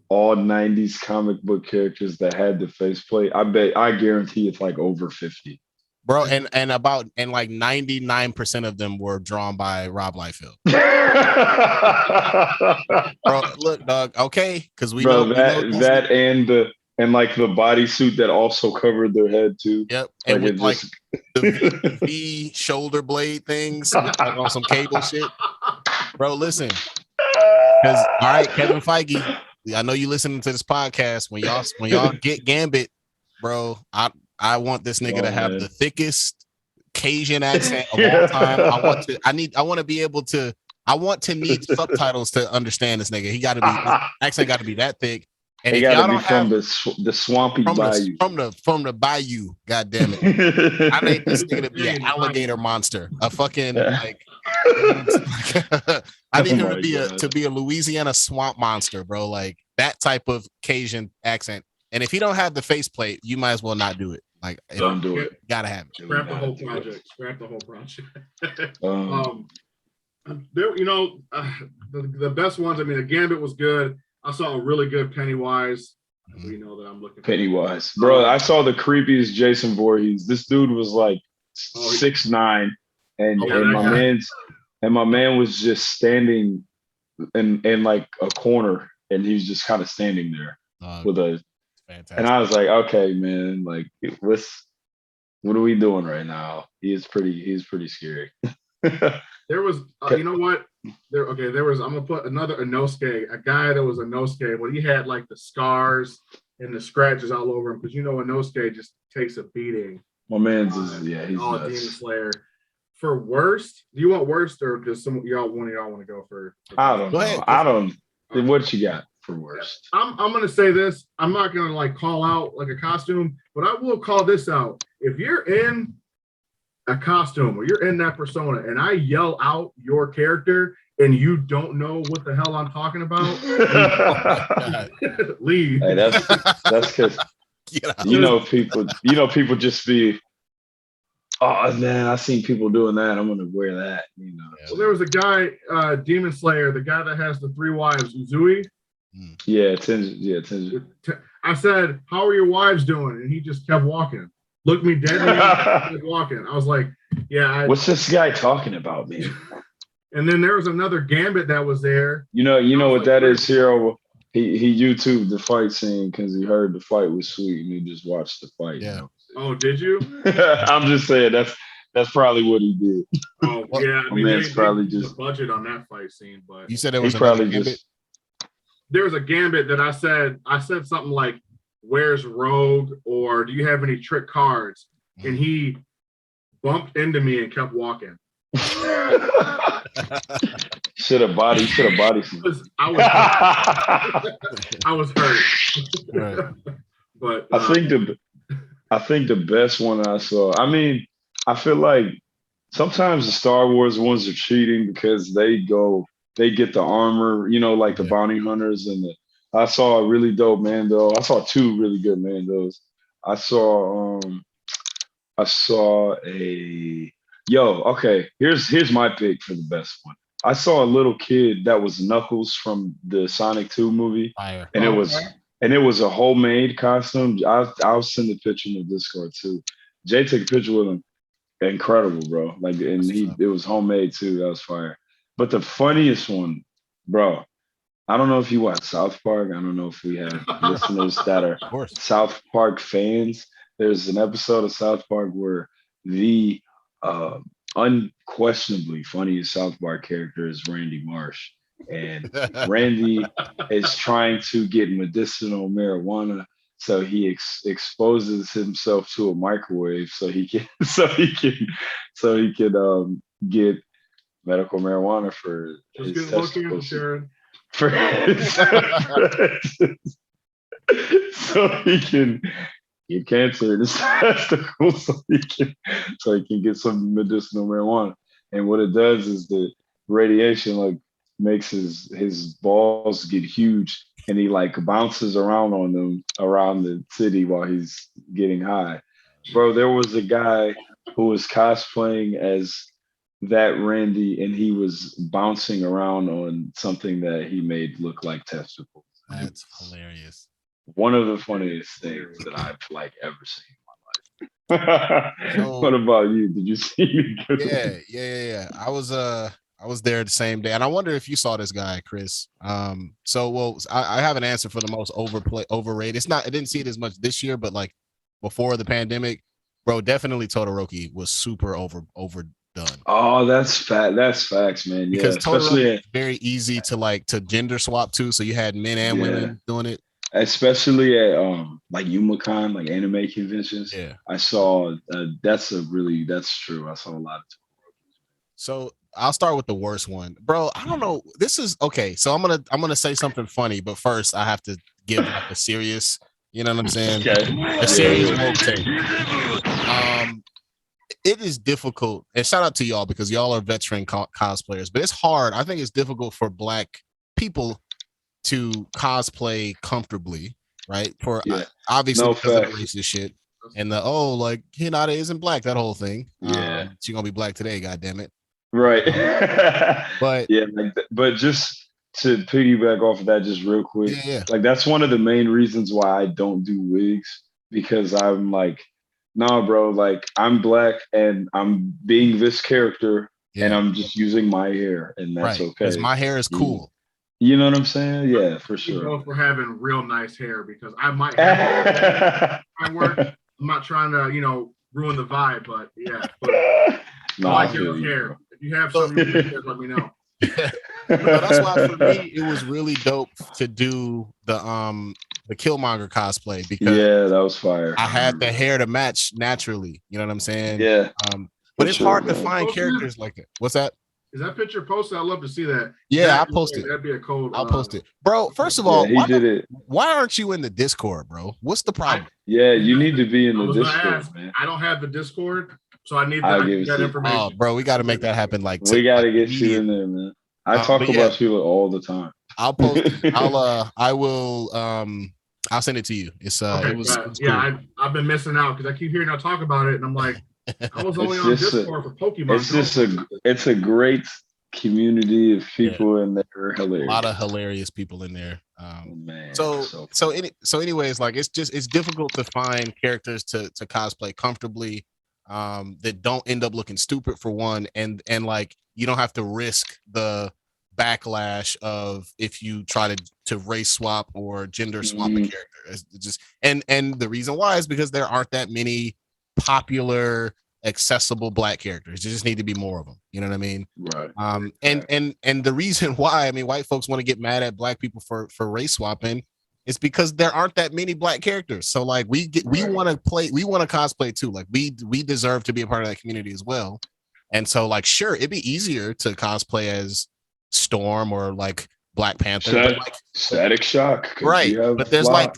all 90s comic book characters that had the faceplate, I guarantee it's like over 50. Bro, and like 99% of them were drawn by Rob Liefeld. Bro, look, dog, okay, because we know that and like the bodysuit that also covered their head too. Yep, and with like the V shoulder blade things on some cable shit. Bro, listen, because all right, Kevin Feige, I know you listening to this podcast. When y'all get Gambit, bro, I want this nigga to have the thickest Cajun accent of all time. I want to need subtitles to understand this nigga. He got to be accent got to be that thick. And he got to be from the swampy bayou. From the bayou. God damn it! I need this nigga to be an alligator monster. A fucking like. I need him to be a Louisiana swamp monster, bro. Like that type of Cajun accent. And if he don't have the faceplate, you might as well not do it. Like, don't do it. Gotta have it. Scrap the whole project. The best ones. I mean, the Gambit was good. I saw a really good Pennywise. We know that I'm looking for Pennywise, bro. I saw the creepiest Jason Voorhees. This dude was like 6'9", and my man was just standing in like a corner, and he was just kind of standing there with a. Fantastic. And I was like, okay, man, like what are we doing right now? He's pretty scary. There was you know what? There was, I'm gonna put another Inosuke, a guy that was Inosuke, but he had like the scars and the scratches all over him, because Inosuke just takes a beating. My man's he's all Demon Slayer. for worst, do you want worst or does one of y'all want to go for I don't know. ahead. I don't. What you got for worst? I'm gonna say this. I'm not gonna like call out like a costume, but I will call this out. If you're in a costume or you're in that persona and I yell out your character and you don't know what the hell I'm talking about, leave. Hey, that's because people just be, oh man, I seen people doing that. I'm gonna wear that. Well, there was a guy, Demon Slayer, the guy that has the 3 wives, Uzui. Yeah, Tenji. I said, "How are your wives doing?" And he just kept walking. Looked me dead in the eye, kept walking. I was like, "Yeah." What's this guy talking about, man? And then there was another Gambit that was there. You know what that is, Hir-O? He YouTubed the fight scene because he heard the fight was sweet and he just watched the fight. Yeah. You know? Oh, did you? I'm just saying that's probably what he did. Oh, yeah. I mean, man's probably just just the budget on that fight scene, but You said there was probably Gambit? just. There was a Gambit that I said something like, "Where's Rogue?" or "Do you have any trick cards?" And he bumped into me and kept walking. Should have body. I was hurt. Right. But I think the best one I saw. I mean, I feel like sometimes the Star Wars ones are cheating because they get the armor, like the bounty hunters I saw a really dope Mando. I saw 2 really good Mandos. I saw okay. Here's my pick for the best one. I saw a little kid that was Knuckles from the Sonic 2 movie. Fire. And it was a homemade costume. I'll send a picture in the Discord too. Jay took a picture with him. Incredible, bro. Like, and it was homemade too. That was fire. But the funniest one, bro, I don't know if you watch South Park. I don't know if we have listeners that are South Park fans. There's an episode of South Park where the unquestionably funniest South Park character is Randy Marsh. And Randy is trying to get medicinal marijuana, so he exposes himself to a microwave so he can get medical marijuana for his testicles. So he can get cancer in his testicles, so he can get some medicinal marijuana. And what it does is the radiation makes his balls get huge, and he bounces around on them around the city while he's getting high. Bro, there was a guy who was cosplaying as that Randy, and he was bouncing around on something that he made look like testicles. That's hilarious. One of the funniest things that I've ever seen in my life. What about you? Did you see me? Yeah. I was there the same day, and I wonder if you saw this guy, Chris. I have an answer for the most overrated. I didn't see it as much this year, but before the pandemic, bro, definitely Todoroki was super overdone. Oh, that's facts, man. Yeah, because Todoroki is very easy to gender swap too. So you had men and women doing it. Especially at YumaCon, anime conventions. Yeah, I saw that's true. I saw a lot of Todorokis. So I'll start with the worst one, bro. I don't know. This is okay. So I'm gonna say something funny, but first I have to give a serious. You know what I'm saying? Okay. A serious woke take. It is difficult, and shout out to y'all because y'all are veteran cosplayers, but it's hard. I think it's difficult for Black people to cosplay comfortably, right? Obviously because of the racist shit and the Hinata isn't Black, that whole thing. Yeah, she's gonna be Black today, god damn it. Right. But yeah, but just to piggyback off of that just real quick, that's one of the main reasons why I don't do wigs, because I'm nah, bro, I'm Black and I'm being this character and I'm just using my hair, and that's okay. Because my hair is cool. You know what I'm saying? Yeah, for sure. Both for having real nice hair, because I might have my work. I'm not trying to, ruin the vibe, but yeah. But I like your hair. If you have something you can let me know. That's why for me it was really dope to do the Killmonger cosplay, because that was fire. I had the hair to match naturally. You know what I'm saying? Yeah. But it's sure, hard to man. find characters like that. What's that? Is that picture posted? I'd love to see that. Yeah, I posted. That'd be a cold. I'll post it, bro. First of all, he did it. Why aren't you in the Discord, bro? What's the problem? You need to be in the Discord, man. I don't have the Discord, so I need I'll that information. Oh, bro, we got to make that happen. Like, we got to get you in there, man. I talk about you all the time. I'll post it. I will. I'll send it to you. It's it was cool. I've been missing out because I keep hearing y'all talk about it, and I'm like, I was only on Discord for Pokemon. It's a great community of people, and they're hilarious. A lot of hilarious people in there. Man, so anyways, like it's difficult to find characters to cosplay comfortably that don't end up looking stupid for one, and like you don't have to risk the backlash of if you try to race swap or gender swap a character. It's just and the reason why is because there aren't that many popular accessible black characters. There just need to be more of them. You know what I mean? Right. And the reason why, I mean, white folks want to get mad at black people for race swapping is because there aren't that many black characters. So like we want to cosplay too. Like we deserve to be a part of that community as well. And so like, sure, it'd be easier to cosplay as Storm or like Black Panther, Static Shock, right? But there's like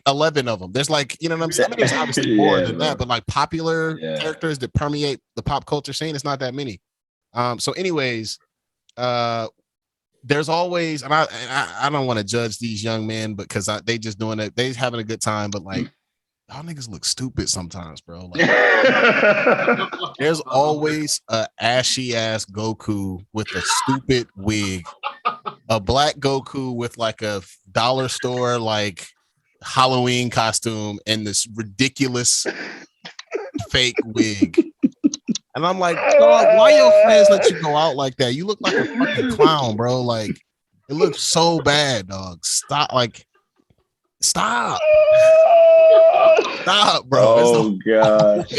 11 of them. There's like, you know what I'm saying? I mean, there's obviously more than that, but like popular characters that permeate the pop culture scene, it's not that many. So, anyways, there's always, and I don't want to judge these young men because they just doing it, they having a good time, but like y'all niggas look stupid sometimes, bro. Like, there's always a ashy ass Goku with a stupid wig, a black Goku with like a dollar store like Halloween costume and this ridiculous fake wig. And I'm like, dog, why your fans let you go out like that? You look like a fucking clown, bro. Like, it looks so bad, dog. Stop, bro. Oh god.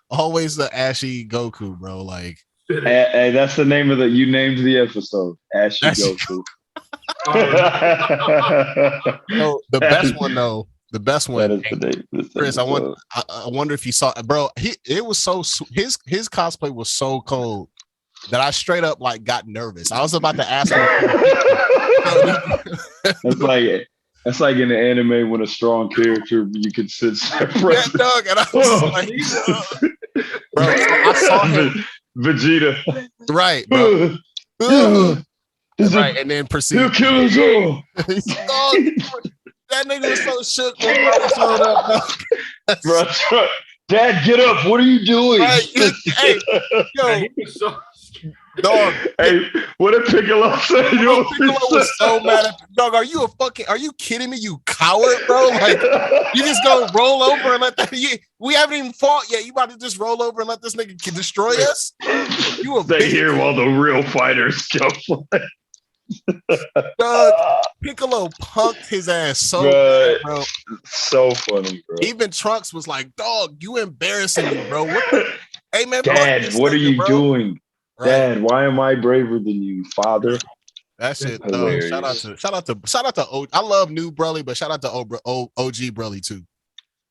Always the ashy Goku, bro. Like, hey, that's the name of you named the episode. Ashy Goku. No, the best one, Chris. I wonder if you saw it, bro. It was so his cosplay was so cold that I straight up like got nervous. I was about to ask him. That's like in the anime when a strong character you could sit separate. Yeah, dog. And I was like, bro, I saw him. Vegeta. Right, bro. Right, and then proceed. He'll kill us all. That nigga was so shook when he showed up. Bro, Dad, get up. What are you doing? Right, hey, yo, he was so dog. Hey, what did Piccolo say? Piccolo was so mad at dog. Are you kidding me? You coward, bro. Like, you just gonna roll over and let that we haven't even fought yet. You about to just roll over and let this nigga destroy us? You stay here while the real fighters go. Dog, Piccolo punked his ass so bad, bro. So funny, bro. Even Trunks was like, dog, you embarrassing me, bro. Hey man, Dad, what are you doing? Right. Dad, why am I braver than you, father? That shit. Shout out to I love new Broly, but shout out to OG Broly too.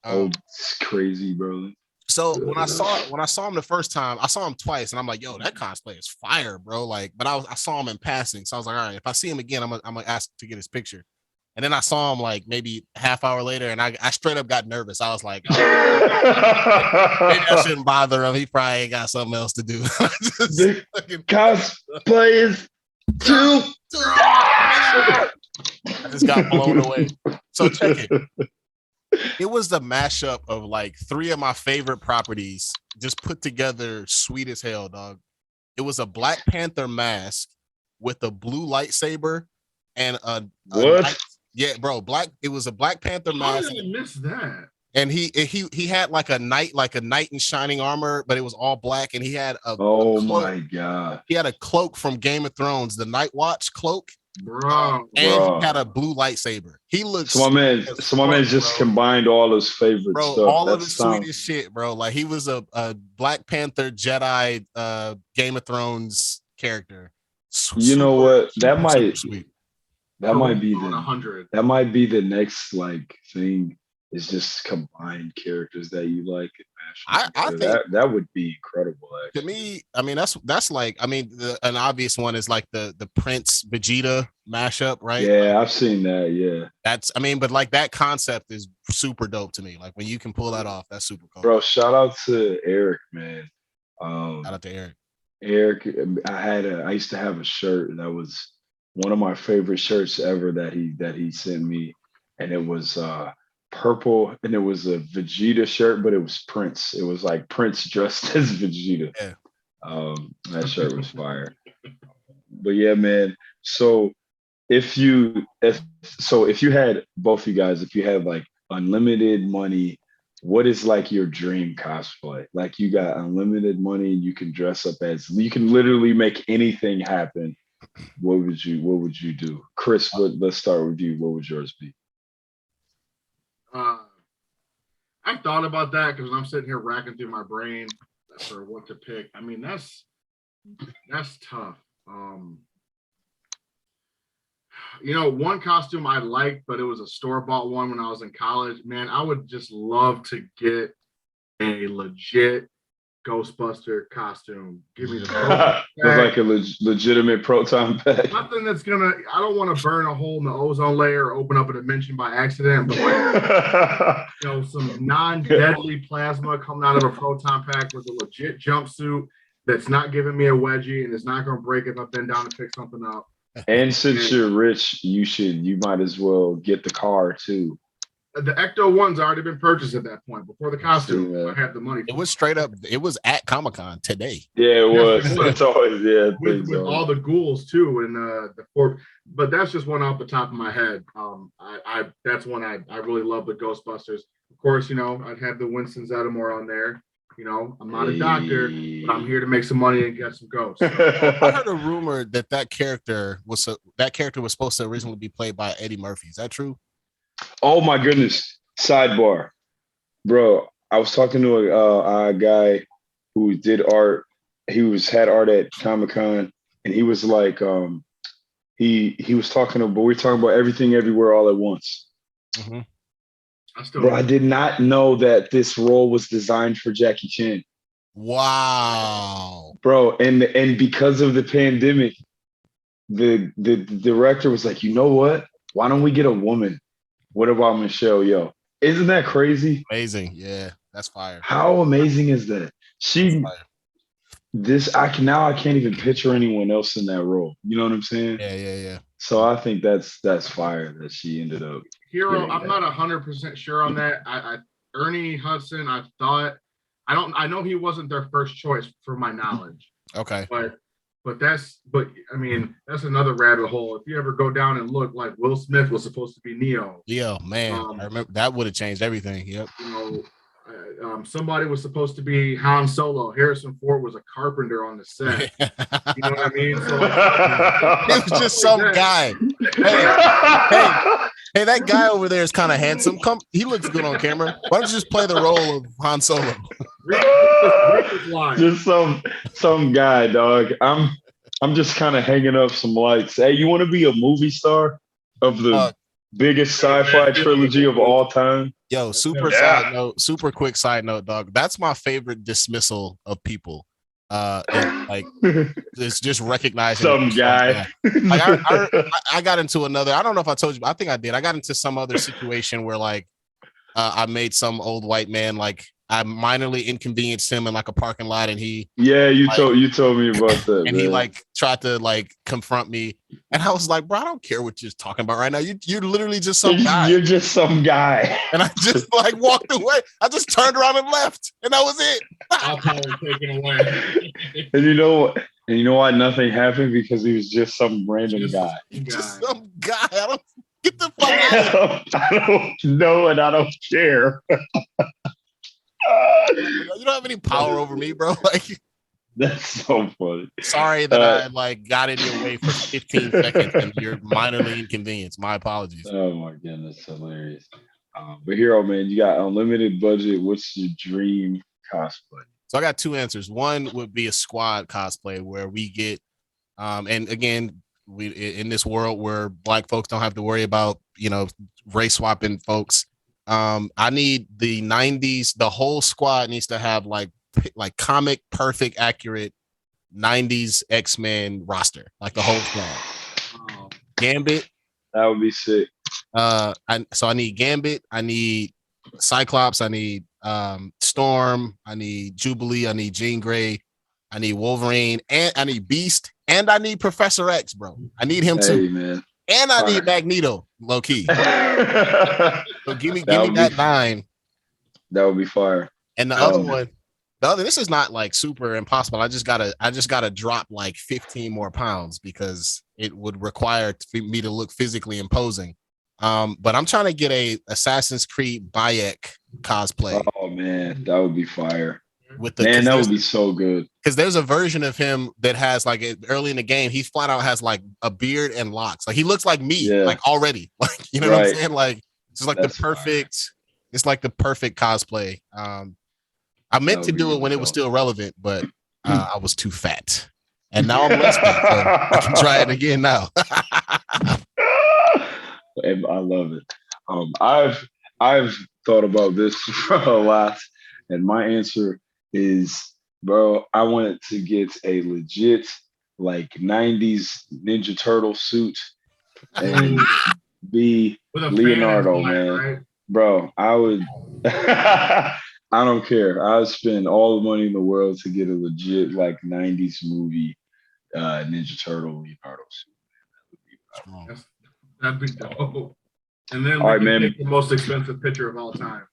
It's crazy, bro. So when I saw him the first time, I saw him twice, and I'm like, yo, that cosplay is fire, bro. Like, but I saw him in passing, so I was like, all right, if I see him again, I'm gonna ask to get his picture. And then I saw him like maybe half hour later, and I straight up got nervous. I was like, maybe I shouldn't bother him. He probably ain't got something else to do. The cosplay is too. I just got blown away. So check it. It was the mashup of like three of my favorite properties just put together, sweet as hell, dog. It was a Black Panther mask with a blue lightsaber and it was a Black Panther mask. How did I miss that? And he had like a knight in shining armor, but it was all black, and he had a my god. He had a cloak from Game of Thrones, the Night Watch cloak. Bro, he had a blue lightsaber. He looks so my man just combined all his favorite stuff. All of the sweetest shit, bro. Like he was a Black Panther Jedi Game of Thrones character. You know what? That might be that might be the next like thing is just combine characters that you like and mash them I together. think That would be incredible. to Actually, me, I mean, that's like, I mean, an obvious one is like the Prince Vegeta mashup, right? yeah, Like, I've seen that. Yeah, that's, I mean, but like that concept is super dope to me. Like when you can pull that off, that's super cool. bro. Shout out to Eric, man. Shout out to Eric. Eric, I used to have a shirt that was one of my favorite shirts ever that he sent me, and it was purple, and it was a Vegeta shirt, but it was Prince. It was like Prince dressed as Vegeta. Yeah. That shirt was fire. But yeah, man. So if you had both you guys, if you had like unlimited money, what is like your dream cosplay? Like you got unlimited money, you can dress up as, you can literally make anything happen. What would you do? Chris, let's start with you. What would yours be? I've thought about that because I'm sitting here racking through my brain for what to pick. I mean, that's tough. One costume I liked, but it was a store-bought one when I was in college. Man, I would just love to get a legit Ghostbuster costume. Give me the With like a legitimate proton pack. Nothing that's gonna. I don't want to burn a hole in the ozone layer or open up a dimension by accident, but like, some non-deadly plasma coming out of a proton pack with a legit jumpsuit that's not giving me a wedgie and it's not going to break if I bend down to pick something up. And since you're rich, you might as well get the car too. The Ecto one's already been purchased at that point before the costume. I had the money. It was straight up. It was at Comic-Con today. Yeah, it was. It's always with all the ghouls too, and the four. But that's just one off the top of my head. That's one I really love, the Ghostbusters. Of course, I'd have the Winston Zeddemore on there. I'm not a doctor, but I'm here to make some money and get some ghosts. I heard a rumor that character was supposed to originally be played by Eddie Murphy. Is that true? Oh my goodness! Sidebar, bro. I was talking to a guy who did art. He had art at Comic-Con, and he was like, he was talking about. We were talking about Everything Everywhere All at Once. Mm-hmm. I did not know that this role was designed for Jackie Chan. Wow, bro! And because of the pandemic, the director was like, you know what? Why don't we get a woman? What about Michelle Yeoh? Isn't that crazy? Amazing. Yeah, that's fire. How amazing is that? I can't even picture anyone else in that role. You know what I'm saying? Yeah. So I think that's fire that she ended up. Hir-O, I'm not 100% sure on that. Ernie Hudson, I know he wasn't their first choice for my knowledge. Okay. But that's another rabbit hole. If you ever go down and look, like Will Smith was supposed to be Neo. Yeah, man, I remember that would have changed everything. Yep. Somebody was supposed to be Han Solo. Harrison Ford was a carpenter on the set. You know what I mean? So, it was just some guy. Hey, that guy over there is kind of handsome. He looks good on camera. Why don't you just play the role of Han Solo? Just some guy, dog. I'm just kind of hanging up some lights. Hey, you want to be a movie star of the biggest sci-fi trilogy of all time? Yo, super quick side note, dog. That's my favorite dismissal of people. It's just recognizing some guy. Like I got into another. I don't know if I told you, but I think I did. I got into some other situation where I made some old white man, I minorly inconvenienced him in a parking lot, and he you told me about that, and man. he tried to confront me, and I was like, bro, I don't care what you're talking about right now. You're literally just some guy. You're just some guy. And I just walked away. I just turned around and left, and that was it. I'll probably take it away. And you know why nothing happened? Because he was just some random guy. Just some guy. I don't get the fuck out. I don't know, and I don't care. You don't have any power over me, bro. That's so funny. Sorry that I got in your way for 15 seconds and you're minorly inconvenienced. My apologies. Oh my goodness, hilarious. But Hir-O, man, you got unlimited budget. What's your dream cosplay? So I got two answers. One would be a squad cosplay where we get, and again, we in this world where Black folks don't have to worry about race swapping folks. I need the 90s. The whole squad needs to have like comic perfect accurate 90s X-Men roster, like the whole squad. Gambit. That would be sick. I need Gambit. I need Cyclops. I need Storm. I need Jubilee. I need Jean Grey. I need Wolverine, and I need Beast, and I need Professor X, bro. I need him too, man. And I need Magneto, low key. So give me that 9. That would be fire. And the other one, this is not like super impossible. I just gotta drop like 15 more pounds because it would require me to look physically imposing. But I'm trying to get a Assassin's Creed Bayek cosplay. Oh man, that would be fire. That would be so good. Because there's a version of him that has like early in the game, he flat out has like a beard and locks. Like he looks like me, like already. Like you know what I'm saying? Like it's like the perfect. Fire. It's like the perfect cosplay. I meant to do it when it was still relevant, but I was too fat, and now I'm less fat. So I can try it again now. I love it. I've thought about this for a lot, and my answer is, bro, I wanted to get a legit like 90s Ninja Turtle suit and be Leonardo, man. Right? Bro, I would I don't care. I would spend all the money in the world to get a legit like 90s movie Ninja Turtle Leonardo suit. That'd be dope. And then we can pick the most expensive picture of all time.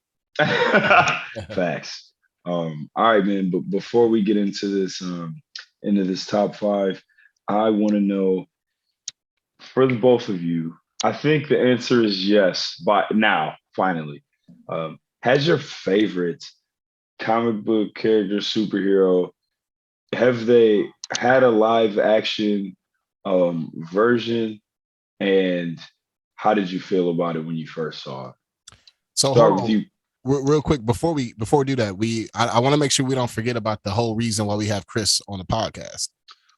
Facts. All right, man. But before we get into this top 5, I want to know for the both of you. I think the answer is yes. But now, finally, has your favorite comic book character, superhero, have they had a live action version? And how did you feel about it when you first saw it? So start with you. Real quick before we do that, I want to make sure we don't forget about the whole reason why we have Chris on the podcast.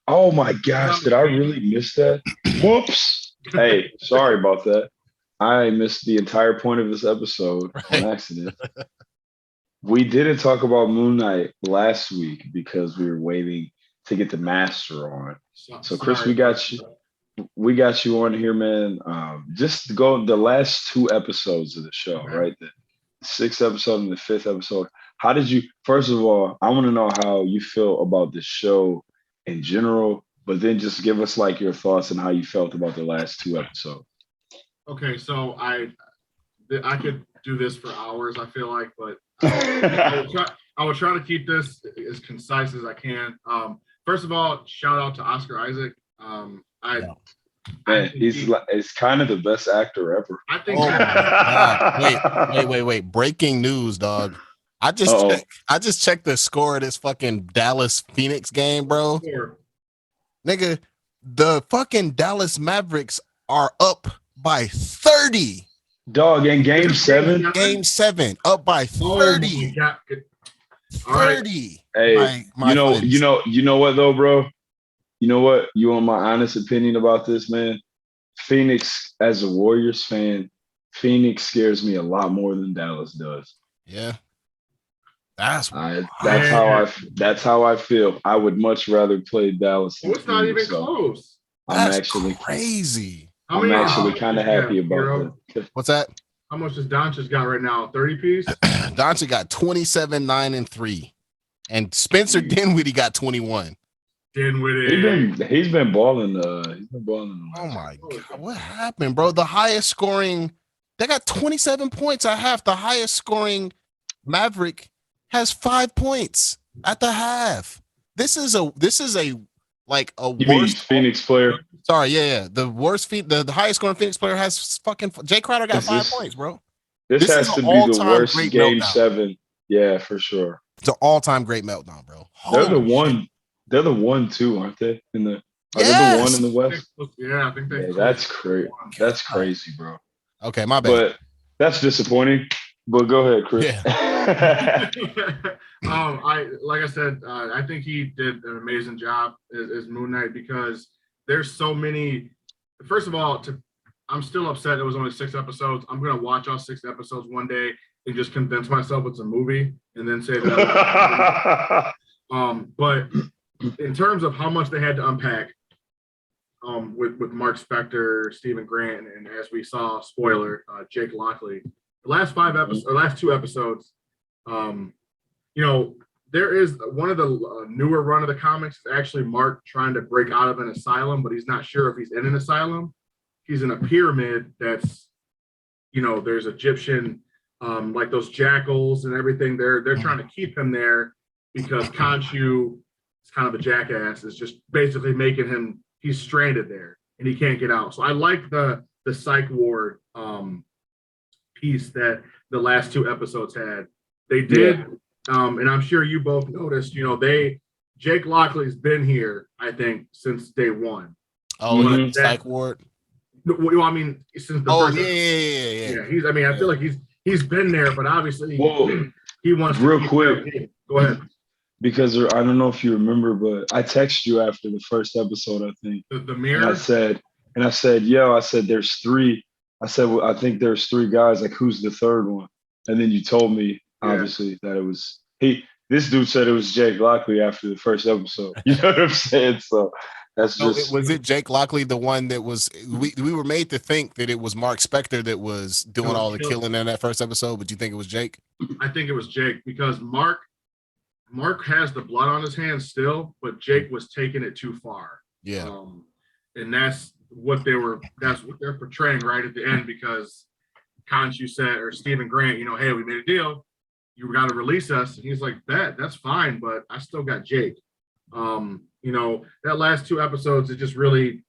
Oh my gosh, did I really miss that? Whoops. Hey, sorry about that. I missed the entire point of this episode on accident. We didn't talk about Moon Knight last week because we were waiting to get the master on. So Chris, we got you on here, man. Just go the last 2 episodes of the show, right? The 6th episode and the 5th episode. How did you, first of all, I want to know how you feel about the show in general, but then just give us like your thoughts on how you felt about the last 2 episodes. Okay, so I could do this for hours, I feel like, but I will try to keep this as concise as I can. First of all, shout out to Oscar Isaac. He's kind of the best actor ever. I think. Oh my God. Wait! Breaking news, dog. I just checked the score of this fucking Dallas Phoenix game, bro. Sure. Nigga, the fucking Dallas Mavericks are up by 30. Dog, in game 7? Game 7, up by 30. 30. Hey, you know what though, bro? You know what? You want my honest opinion about this, man? Phoenix, as a Warriors fan, Phoenix scares me a lot more than Dallas does. Yeah. That's how I feel. I would much rather play Dallas. It's not even close. That's actually crazy. I'm actually kind of happy about that. What's that? How much does Doncic got right now? 30 piece? Doncic got 27, 9, and 3. And Spencer Dinwiddie got 21. He's been balling. Oh my God. What happened, bro? The highest scoring, they got 27 points at half. The highest scoring Maverick has 5 points at the half. This is a worst Phoenix player. Sorry, yeah. The worst the highest scoring Phoenix player has fucking Jay Crowder got 5 points, bro. This has to be the worst game meltdown. 7. Yeah, for sure. It's an all-time great meltdown, bro. They're the one. They're the 1-2, aren't they? Are they the 1 in the West? Yeah, I think they. That's crazy. That's crazy, bro. Okay, my bad. But that's disappointing. But go ahead, Chris. Yeah. Like I said, I think he did an amazing job as Moon Knight because there's so many. First of all, I'm still upset it was only 6 episodes. I'm gonna watch all 6 episodes one day and just convince myself it's a movie, and then say that. But in terms of how much they had to unpack, with Mark Spector, Stephen Grant, and as we saw, spoiler, Jake Lockley, the last 5 episodes, or last 2 episodes, there is one of the newer run of the comics is actually Mark trying to break out of an asylum, but he's not sure if he's in an asylum. He's in a pyramid that's, there's Egyptian, like those jackals and everything. They're trying to keep him there because Khonshu is kind of a jackass, is just basically making him, he's stranded there and he can't get out. So I like the psych ward piece that the last 2 episodes had. They did, and I'm sure you both noticed, Jake Lockley's been here, I think, since day 1. Oh, psych ward. Well, I mean, since the first yeah. I feel like he's been there, but obviously he wants real to quick. Go ahead. Because I don't know if you remember, but I texted you after the first episode, I think. The mirror. And I said, there's 3. I said, well, I think there's 3 guys. Like, who's the third one? And then you told me, obviously, that it was this dude said it was Jake Lockley after the first episode. You know what I'm saying? So that's just. Was it Jake Lockley, the one that was? We were made to think that it was Mark Spector that was doing all the killing in that first episode, but you think it was Jake? I think it was Jake because Mark has the blood on his hands still, but Jake was taking it too far. Yeah. And that's what they're portraying right at the end, because Khonshu said, or Stephen Grant, hey, we made a deal. You got to release us. And he's like, that's fine, but I still got Jake. That last 2 episodes, it just really,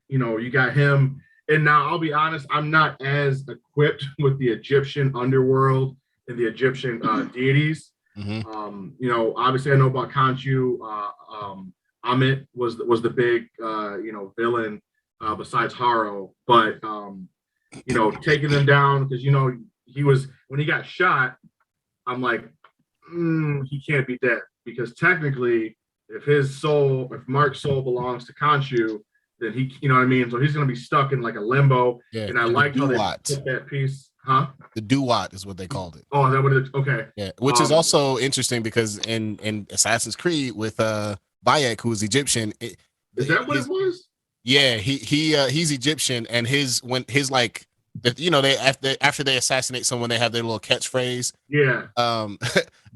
you got him. And now I'll be honest, I'm not as equipped with the Egyptian underworld and the Egyptian deities. Mm-hmm. Obviously I know about Khonshu. Amit was the big, villain besides Hir-O, but taking them down because he was, when he got shot, I'm like, he can't be dead, because technically, if Mark's soul belongs to Khonshu, then he, what I mean? So he's going to be stuck in like a limbo. Yeah, and I like how they put that piece. Huh? The Duat is what they called it. Oh, is that what it is? Okay. Yeah, which is also interesting because in Assassin's Creed with Bayek, who is Egyptian. Is that what it was? Yeah, he's Egyptian, and they after they assassinate someone, they have their little catchphrase. Yeah.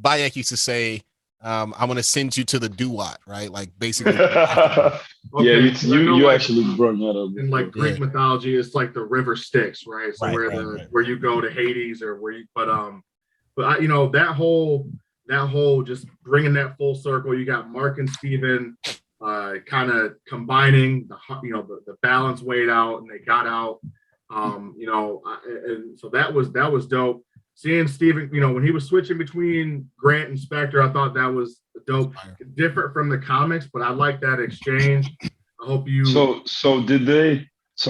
Bayek used to say, I'm gonna send you to the Duat, right? Like basically. Okay. Yeah, you actually brought that up. In like Greek mythology, it's like the river Styx, right? So where you go to Hades, or where you, but that whole just bringing that full circle. You got Mark and Steven kind of combining the balance weighed out, and they got out. And so that was dope. Seeing Steven, when he was switching between Grant and Spector, I thought that was dope. Different from the comics, but I like that exchange. I hope you. So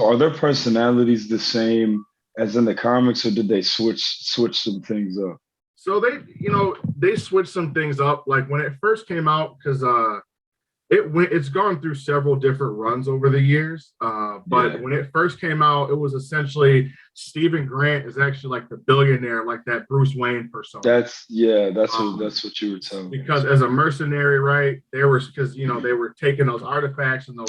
are their personalities the same as in the comics, or did they switch some things up? So they switched some things up. Like when it first came out, because it's gone through several different runs over the years. But when it first came out, it was essentially Stephen Grant is actually like the billionaire, like that Bruce Wayne persona. That's what you were telling me. Because as a mercenary, right, they were taking those artifacts and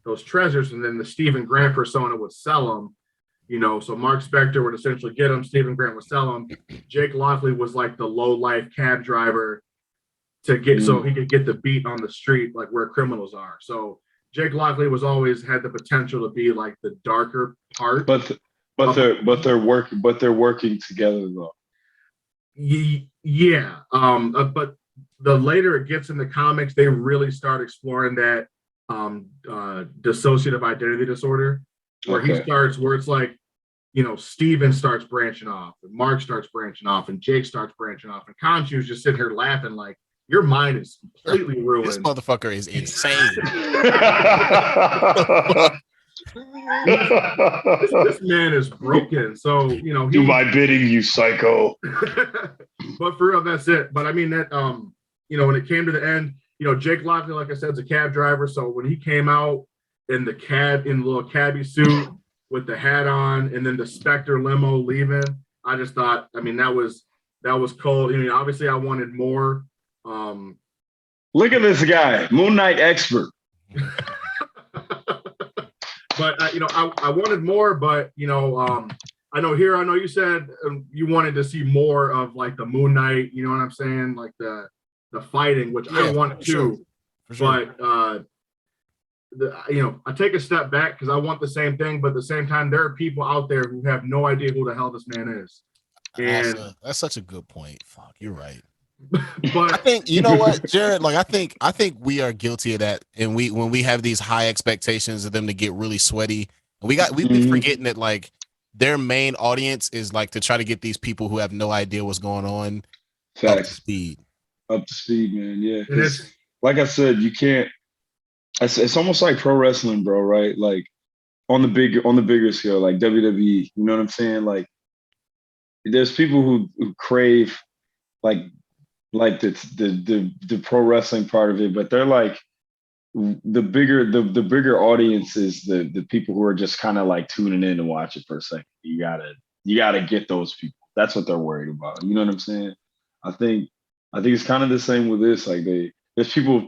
those treasures, and then the Stephen Grant persona would sell them. So Mark Spector would essentially get them. Stephen Grant would sell them. Jake Lockley was like the low life cab driver to get so he could get the beat on the street, like where criminals are. So Jake Lockley was always had the potential to be like the darker part. But they're working together though. Yeah. But the later it gets in the comics, they really start exploring that dissociative identity disorder, where it's like, Steven starts branching off, and Mark starts branching off, and Jake starts branching off, and Khonshu's just sitting here laughing like, your mind is completely ruined. This motherfucker is insane. this man is broken. So, do my bidding, you psycho. But for real, that's it. But I mean that, when it came to the end, Jake Lockley, like I said, is a cab driver. So when he came out in the little cabbie suit, with the hat on, and then the Spectre limo leaving. I just thought, I mean, that was cold. I mean, obviously, I wanted more. Look at this guy, Moon Knight expert. But I wanted more. But I know here. I know you said you wanted to see more of like the Moon Knight. You know what I'm saying? Like the fighting, which I want too. Sure. But I take a step back because I want the same thing. But at the same time, there are people out there who have no idea who the hell this man is. And that's such a good point. Fuck, you're right. But I think you know what, Jared. Like I think we are guilty of that, and when we have these high expectations of them to get really sweaty, we've been forgetting that like their main audience is like to try to get these people who have no idea what's going on up to speed, man. Yeah, because like I said, you can't. It's almost like pro wrestling, bro. Right? Like on the bigger scale, like WWE. You know what I'm saying? Like there's people who crave like the pro wrestling part of it, but they're like the bigger audience is the people who are just kind of like tuning in to watch it for a second. You gotta get those people. That's what they're worried about. You know what I'm saying? I think it's kind of the same with this. Like there's people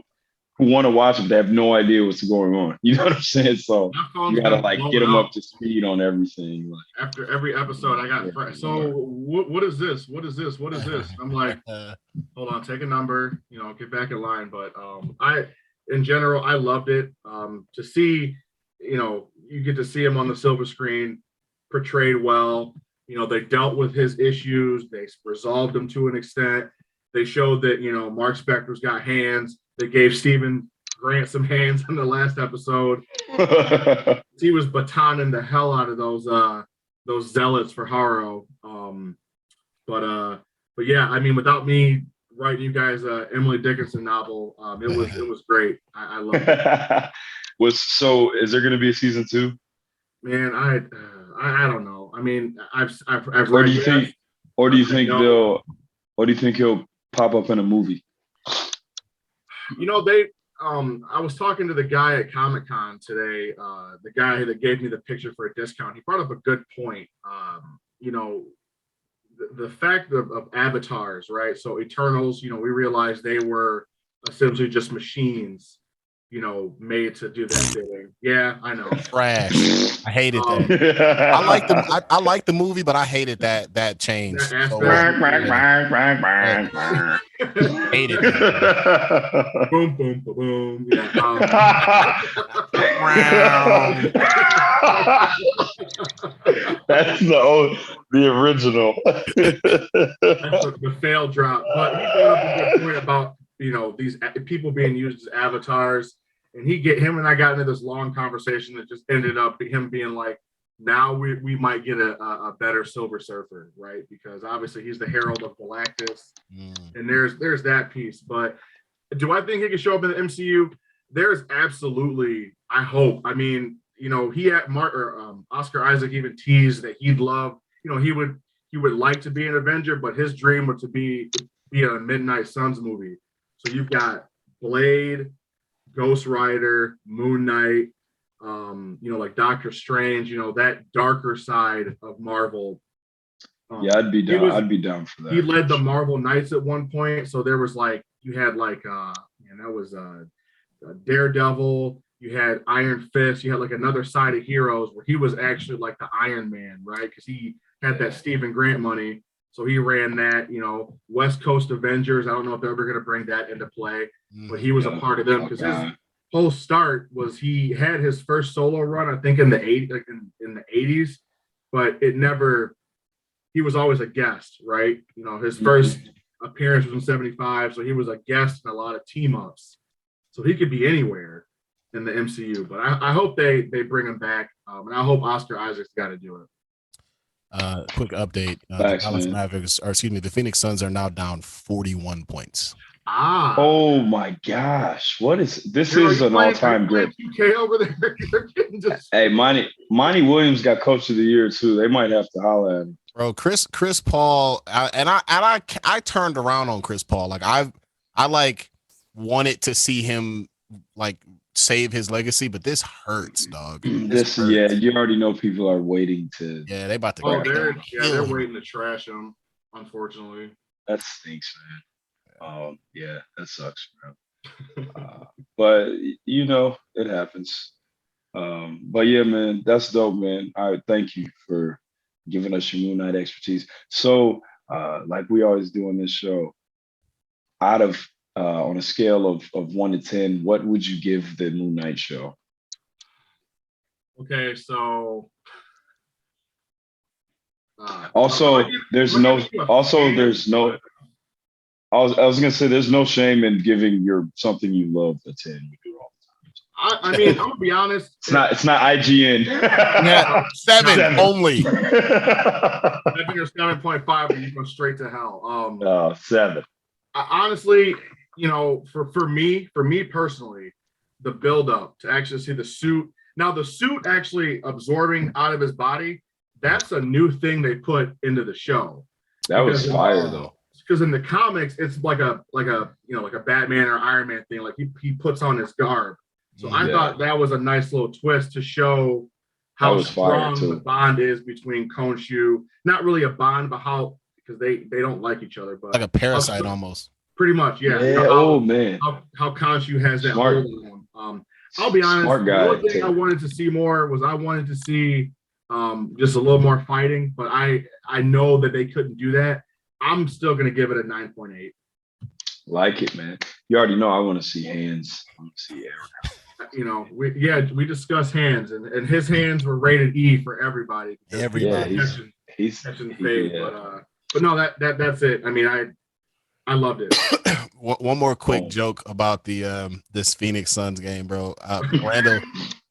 who want to watch it, they have no idea what's going on. You know what I'm saying? So you gotta like get them up to speed on everything. Like, after every episode, I got so what is this? What is this? What is this? I'm like, hold on, take a number, get back in line. But in general, I loved it. To see, you get to see him on the silver screen, portrayed well. They dealt with his issues. They resolved them to an extent. They showed that Mark Spector's got hands. They gave Stephen Grant some hands in the last episode. He was batoning the hell out of those zealots for Hir-O. But yeah, I mean, without me writing you guys Emily Dickinson novel, it was great. I love it. So is there going to be a season 2? Man, I don't know. I mean, I've or do you think he'll pop up in a movie? I was talking to the guy at Comic-Con today, the guy that gave me the picture for a discount. He brought up a good point. The fact of avatars, right? So Eternals, we realized they were essentially just machines, made to do that thing. Yeah, I know. Trash. I hated that. I like the movie, but I hated that change. Hated it. Boom, boom, boom, boom. Yeah. That's the original. That's the fail drop. But he brought up a good point about these people being used as avatars, and him and I got into this long conversation that just ended up him being like, now we might get a better Silver Surfer, right? Because obviously he's the herald of Galactus, and there's that piece. But do I think he could show up in the MCU? There's absolutely, I hope. I mean, he had Oscar Isaac even teased that he'd love, he would like to be an Avenger, but his dream would to be a Midnight Suns movie. So you've got Blade, Ghost Rider, Moon Knight, like Doctor Strange, that darker side of Marvel. Yeah, I'd be down. I'd be down for that. He led the Marvel Knights at one point. So there was like, you had like, that was Daredevil. You had Iron Fist. You had like another side of heroes where he was actually like the Iron Man, right? Because he had that Stephen Grant money. So he ran that, West Coast Avengers. I don't know if they're ever going to bring that into play, but he was a part of them because his whole start was he had his first solo run, I think in the 80s, but he was always a guest, right? His first appearance was in 75, so he was a guest in a lot of team ups. So he could be anywhere in the MCU, but I hope they bring him back, and I hope Oscar Isaac's got to do it. Quick update. The Phoenix Suns are now down 41 points. Oh my gosh. What is this? Is an all-time great. Over there. Hey, Monty Williams got Coach of the Year too. They might have to holler at him. Bro, Chris Paul, I turned around on Chris Paul. Like I like wanted to see him like save his legacy, but this hurts, dog. Yeah, you already know people are waiting to. Yeah, they about to. Oh, they're waiting to trash him. Unfortunately, that stinks, man. Yeah, that sucks, bro. But you know, it happens. But yeah, man, that's dope, man. All right, thank you for giving us your Moon Knight expertise. So, like we always do on this show, out of on a scale of 1 to 10, what would you give the Moon Knight show? Okay, so also there's no I was gonna say there's no shame in giving your something you love a 10. We do all the time. I mean, I'm gonna be honest. It's not IGN. Yeah, 7 only. 7 or 7.5, and you go straight to hell. 7. Honestly, you know, for me personally, the build up to actually see the suit. Now, the suit actually absorbing out of his body, that's a new thing they put into the show. That was fire though. Because in the comics, it's like a Batman or Iron Man thing. Like he puts on his garb. So I thought that was a nice little twist to show how strong the bond is between Khonshu. Not really a bond, but how, because they don't like each other, but like a parasite almost. Pretty much, yeah. Yeah. Man. How Khonshu has that hold on him. I'll be honest. One thing I wanted to see more was just a little more fighting, but I know that they couldn't do that. I'm still gonna give it a 9.8. Like it, man. You already know I want to see hands. I want to see air. You know, we discussed hands, and his hands were rated E for everybody. Everybody. He's catching fade, but no, that's it. I mean, I loved it. One more quick joke about the this Phoenix Suns game, bro.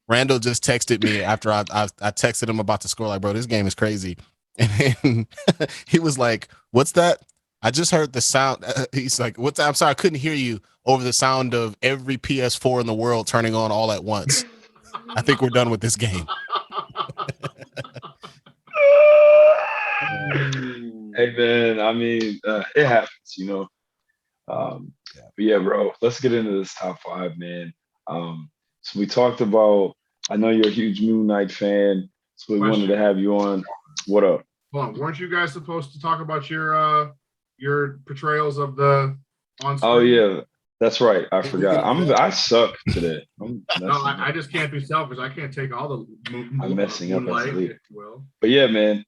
Randall just texted me after I texted him about the score, like, bro, this game is crazy. And then he was like, what's that? I just heard the sound. He's like, what's that? I'm sorry, I couldn't hear you over the sound of every PS4 in the world turning on all at once. I think we're done with this game. Hey, man, I mean, it happens, you know. But yeah, bro, let's get into this top 5, man. So we talked about, I know you're a huge Moon Knight fan, so we wanted to have you on. What up? Hold on, weren't you guys supposed to talk about your portrayals of the on screen? Oh yeah, that's right. I forgot. I suck today. I just can't be selfish. I can't take all the I'm messing up as if you will. But yeah, man.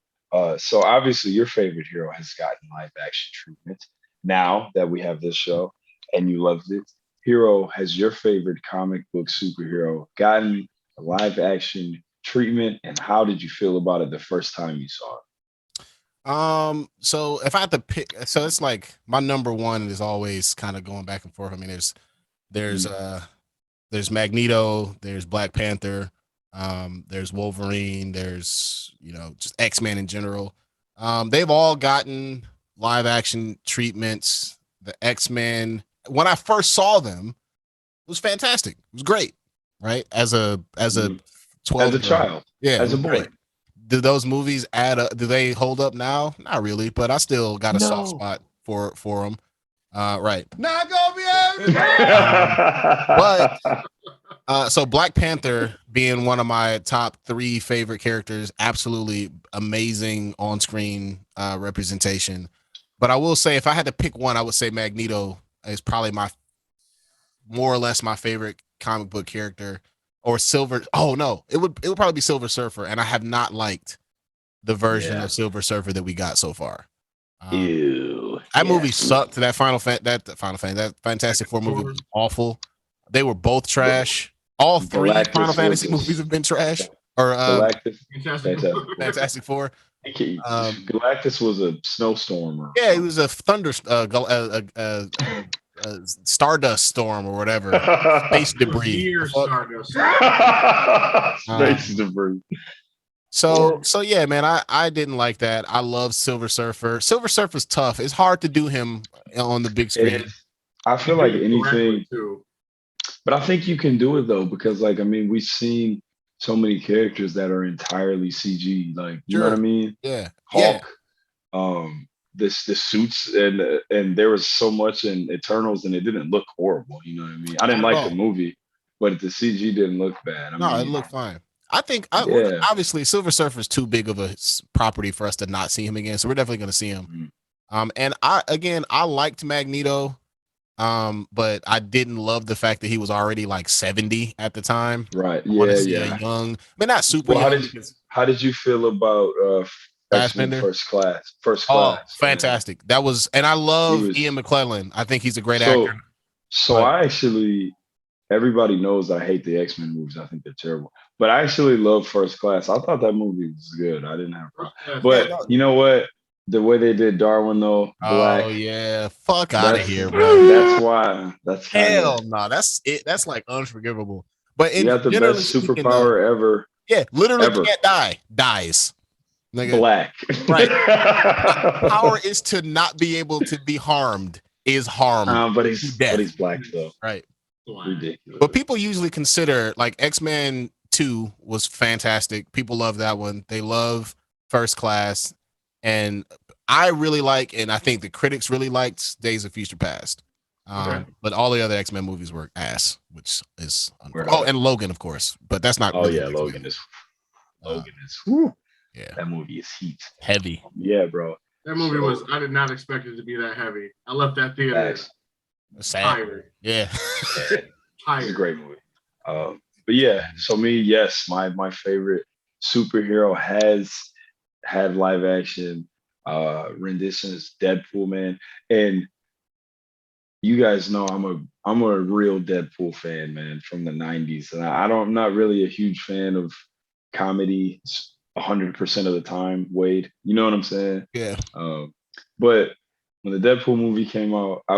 So obviously your favorite hero has gotten live action treatment. Now that we have this show and you loved it, Hir-O, has your favorite comic book superhero gotten a live action treatment, and how did you feel about it the first time you saw it? So if I had to pick, so it's like my number one is always kind of going back and forth. I mean, there's Magneto, there's Black Panther, there's Wolverine, there's, you know, just X-Men in general. They've all gotten live action treatments. The X-Men, when I first saw them, it was fantastic. It was great, right? As a 12 as a child, yeah, as a boy. Great. Do those movies add up? Do they hold up now? Not really, but I still got a soft spot for them. Right. Not gonna be able but so Black Panther being one of my top 3 favorite characters, absolutely amazing on-screen representation. But I will say, if I had to pick one, I would say Magneto is probably more or less my favorite comic book character. Or Silver. Oh no, it would probably be Silver Surfer, and I have not liked the version of Silver Surfer that we got so far. That movie sucked. That Fantastic Four movie was awful. They were both trash. All 3 Final Fantasy movies have been trash. Or Fantastic Four. Galactus was a snowstorm. Yeah, it was a stardust storm or whatever. Space debris. Space debris. So yeah, man, I didn't like that. I love Silver Surfer. Silver Surfer's tough. It's hard to do him on the big screen. I feel like anything, but I think you can do it though, because like, I mean, we've seen so many characters that are entirely CG, like, you know what I mean? Yeah. Hulk, the suits, and there was so much in Eternals, and it didn't look horrible. You know what I mean? I didn't like the movie, but the CG didn't look bad. I No, it mean, looked fine. I think yeah. obviously Silver Surfer is too big of a property for us to not see him again. So we're definitely going to see him. And I liked Magneto, but I didn't love the fact that he was already like 70 at the time. Right. I want Yeah, to see yeah. a young, I mean, not super Well, young. how did you feel about X-Men Fassbender? First Class? First Oh, Class. fantastic! That was, and I He love was Ian McClellan. I think he's a great so actor. so But I actually everybody knows I hate the X-Men movies. I think they're terrible. But I actually love First Class. I thought that movie was good. I didn't have a problem. Yeah, But no, you know what? The way they did Darwin though, oh black, yeah, fuck out of that's here, bro. that's why that's kind of Hell no, that's it. That's like unforgivable. But you in got the generally best speaking, though, superpower ever, yeah, literally ever. can't die, dies. Nigga, Black. right. Power is to not be able to be harmed, is harmed but to he's death. black though. Right. Ridiculous. But people usually consider like X-Men 2 was fantastic. People love that one. They love First Class. And I really like, and I think the critics really liked Days of Future Past. But all the other X-Men movies were ass, which is and Logan, of course. But that's not really Logan is whew, yeah. That movie is heat. Heavy. Yeah, bro. That movie was, I did not expect it to be that heavy. I left that theater tired. Yeah. It's a great movie. But yeah, so me, yes, my favorite superhero has had live action renditions, Deadpool, man. And you guys know I'm a real Deadpool fan, man, from the 90s. And I'm not really a huge fan of comedy 100% of the time, Wade. You know what I'm saying? Yeah. But when the Deadpool movie came out, I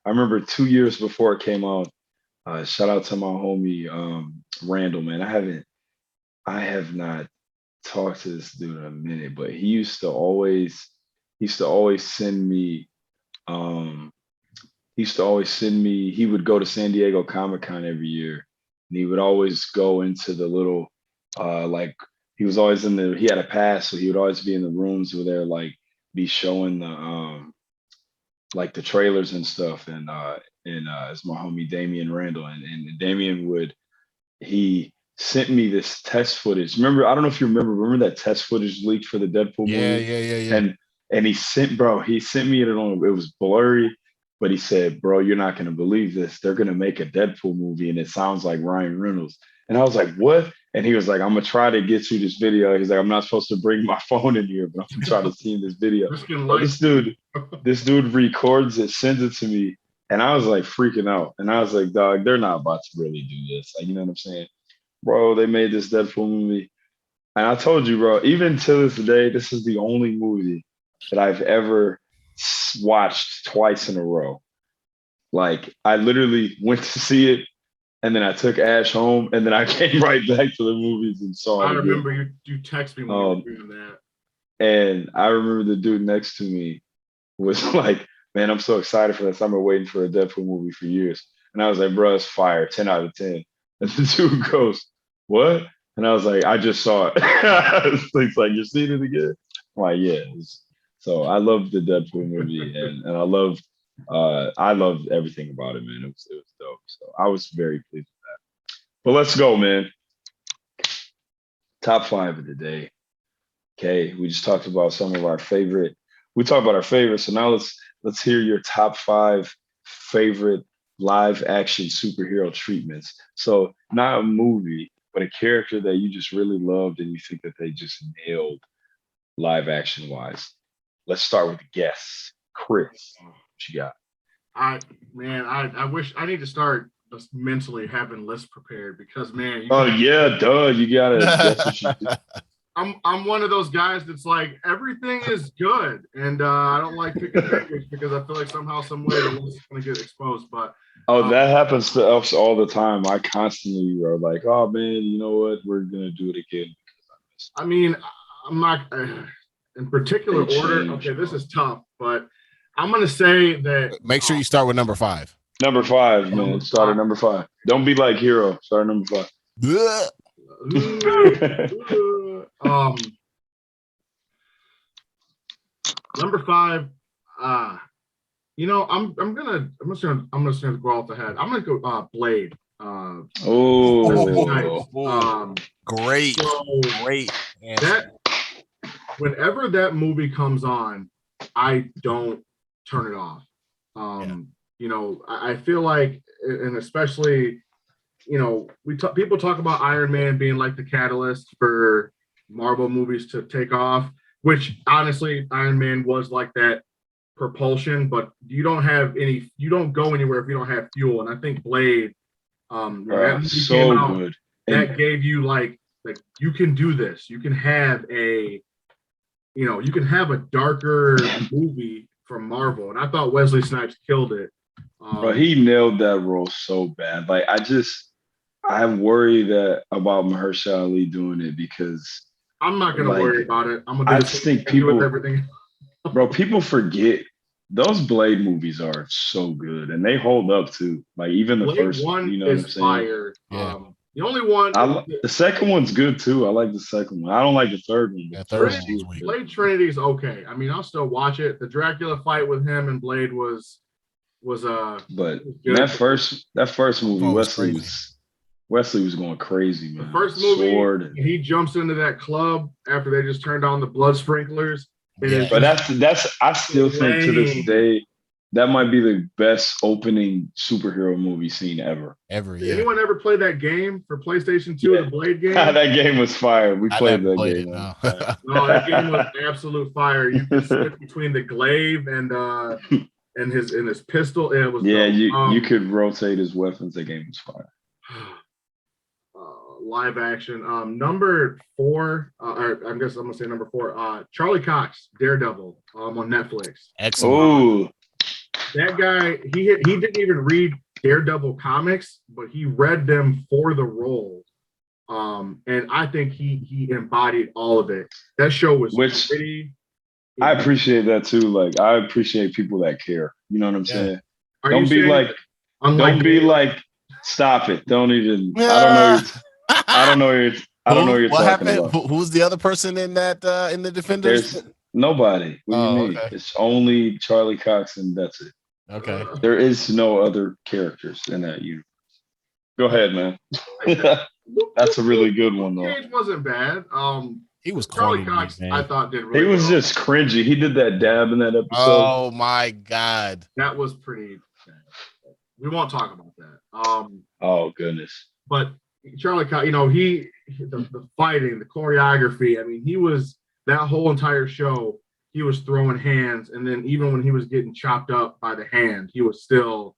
remember 2 years before it came out. Shout out to my homie Randall, man. I have not talked to this dude in a minute, but he used to always send me he would go to San Diego Comic-Con every year, and he would always go into the little like he was always he had a pass, so he would always be in the rooms where they're like be showing the like the trailers and stuff, and it's my homie Damian Randall, and Damian he sent me this test footage. Remember, I don't know if you remember that test footage leaked for the Deadpool movie? Yeah. And he sent me it on, it was blurry, but he said, bro, you're not gonna believe this. They're gonna make a Deadpool movie and it sounds like Ryan Reynolds. And I was like, what? And he was like, I'm gonna try to get you this video. He's like, I'm not supposed to bring my phone in here, but I'm gonna try to see this video. But this dude records it, sends it to me, and I was like freaking out. And I was like, dog, they're not about to really do this. Like, you know what I'm saying? Bro, they made this Deadpool movie. And I told you, bro, even to this day, this is the only movie that I've ever watched twice in a row. Like, I literally went to see it, and then I took Ash home, and then I came right back to the movies and saw it. I remember you text me when you were doing that. And I remember the dude next to me was like, man, I'm so excited for this. I've been waiting for a Deadpool movie for years. And I was like, bro, it's fire, 10 out of 10. And the dude goes, what? And I was like, I just saw it. He's like, you're seeing it again? I'm like, yeah. So I love the Deadpool movie, and I loved everything about it, man. It was dope. So I was very pleased with that. But let's go, man. Top 5 of the day. Okay, we just talked about some of our favorite. We talked about our favorites, so now let's hear your top 5 favorite live action superhero treatments. So not a movie, but a character that you just really loved and you think that they just nailed live action wise. Let's start with the guests. Chris, what you got? I wish I need to start just mentally having lists prepared, because man, you gotta guess what you do. I'm one of those guys that's like, everything is good, and I don't like picking favorites because I feel like somehow, some way, the list is going to get exposed. But that happens to us all the time. I constantly are like, oh man, you know what? We're gonna do it again. I mean, I'm not in particular order. Okay, this is tough, but I'm going to say that. Make sure you start with number 5. Number 5, man. Start at number 5. Don't be like Hir-O. Start at number 5. Number 5, I'm gonna go off the head. I'm gonna go Blade. Oh, great. That whenever that movie comes on, I don't turn it off. You know, I feel like, and especially, you know, people talk about Iron Man being like the catalyst for Marvel movies to take off, which honestly, Iron Man was like that propulsion, but you don't go anywhere if you don't have fuel. And I think Blade, when that movie came out, good. That gave you like you can do this. You can have a darker movie from Marvel, and I thought Wesley Snipes killed it. Bro, he nailed that role so bad. Like I worry about Mahershala Ali doing it because I'm not gonna worry about it. I'm gonna. I just think people, everything. Bro, people forget those Blade movies are so good and they hold up too. Like even the Blade first one you know is what I'm saying? fire. Yeah. The only one. The second one's good too. I like the second one. I don't like the third one. The third one was weak. Blade Trinity is okay. I mean, I'll still watch it. The Dracula fight with him and Blade was but that first movie, Wesley was going crazy, man. The first movie, he jumps into that club after they just turned on the blood sprinklers. But that's I still think to this day that might be the best opening superhero movie scene ever. Did anyone ever play that game for PlayStation 2, the Blade game? That game was fire. We played that game. No, that game was absolute fire. You could switch between the glaive and his pistol. It was you could rotate his weapons. That game was fire. Live action. Number 4, or I guess I'm gonna say number 4. Charlie Cox, Daredevil, on Netflix. Excellent. That guy, he didn't even read Daredevil comics, but he read them for the role. And I think he embodied all of it. That show was pretty. I appreciate that too. Like I appreciate people that care. You know what I'm saying? Don't be like, stop it. Don't even. I don't know you're what talking happened? about. Who's the other person in that in the Defenders? There's nobody. What do you mean? Okay. It's only Charlie Cox and that's it. Okay. There is no other characters in that universe. Go ahead, man. That's a really good one though. Cage wasn't bad. He was Charlie Cox. I thought did really. He was just cringy. He did that dab in that episode. Oh my god, that was pretty bad. We won't talk about that. Oh goodness. But Charlie Cox, you know, the fighting, the choreography. I mean, he was that whole entire show. He was throwing hands, and then even when he was getting chopped up by the hand, he was still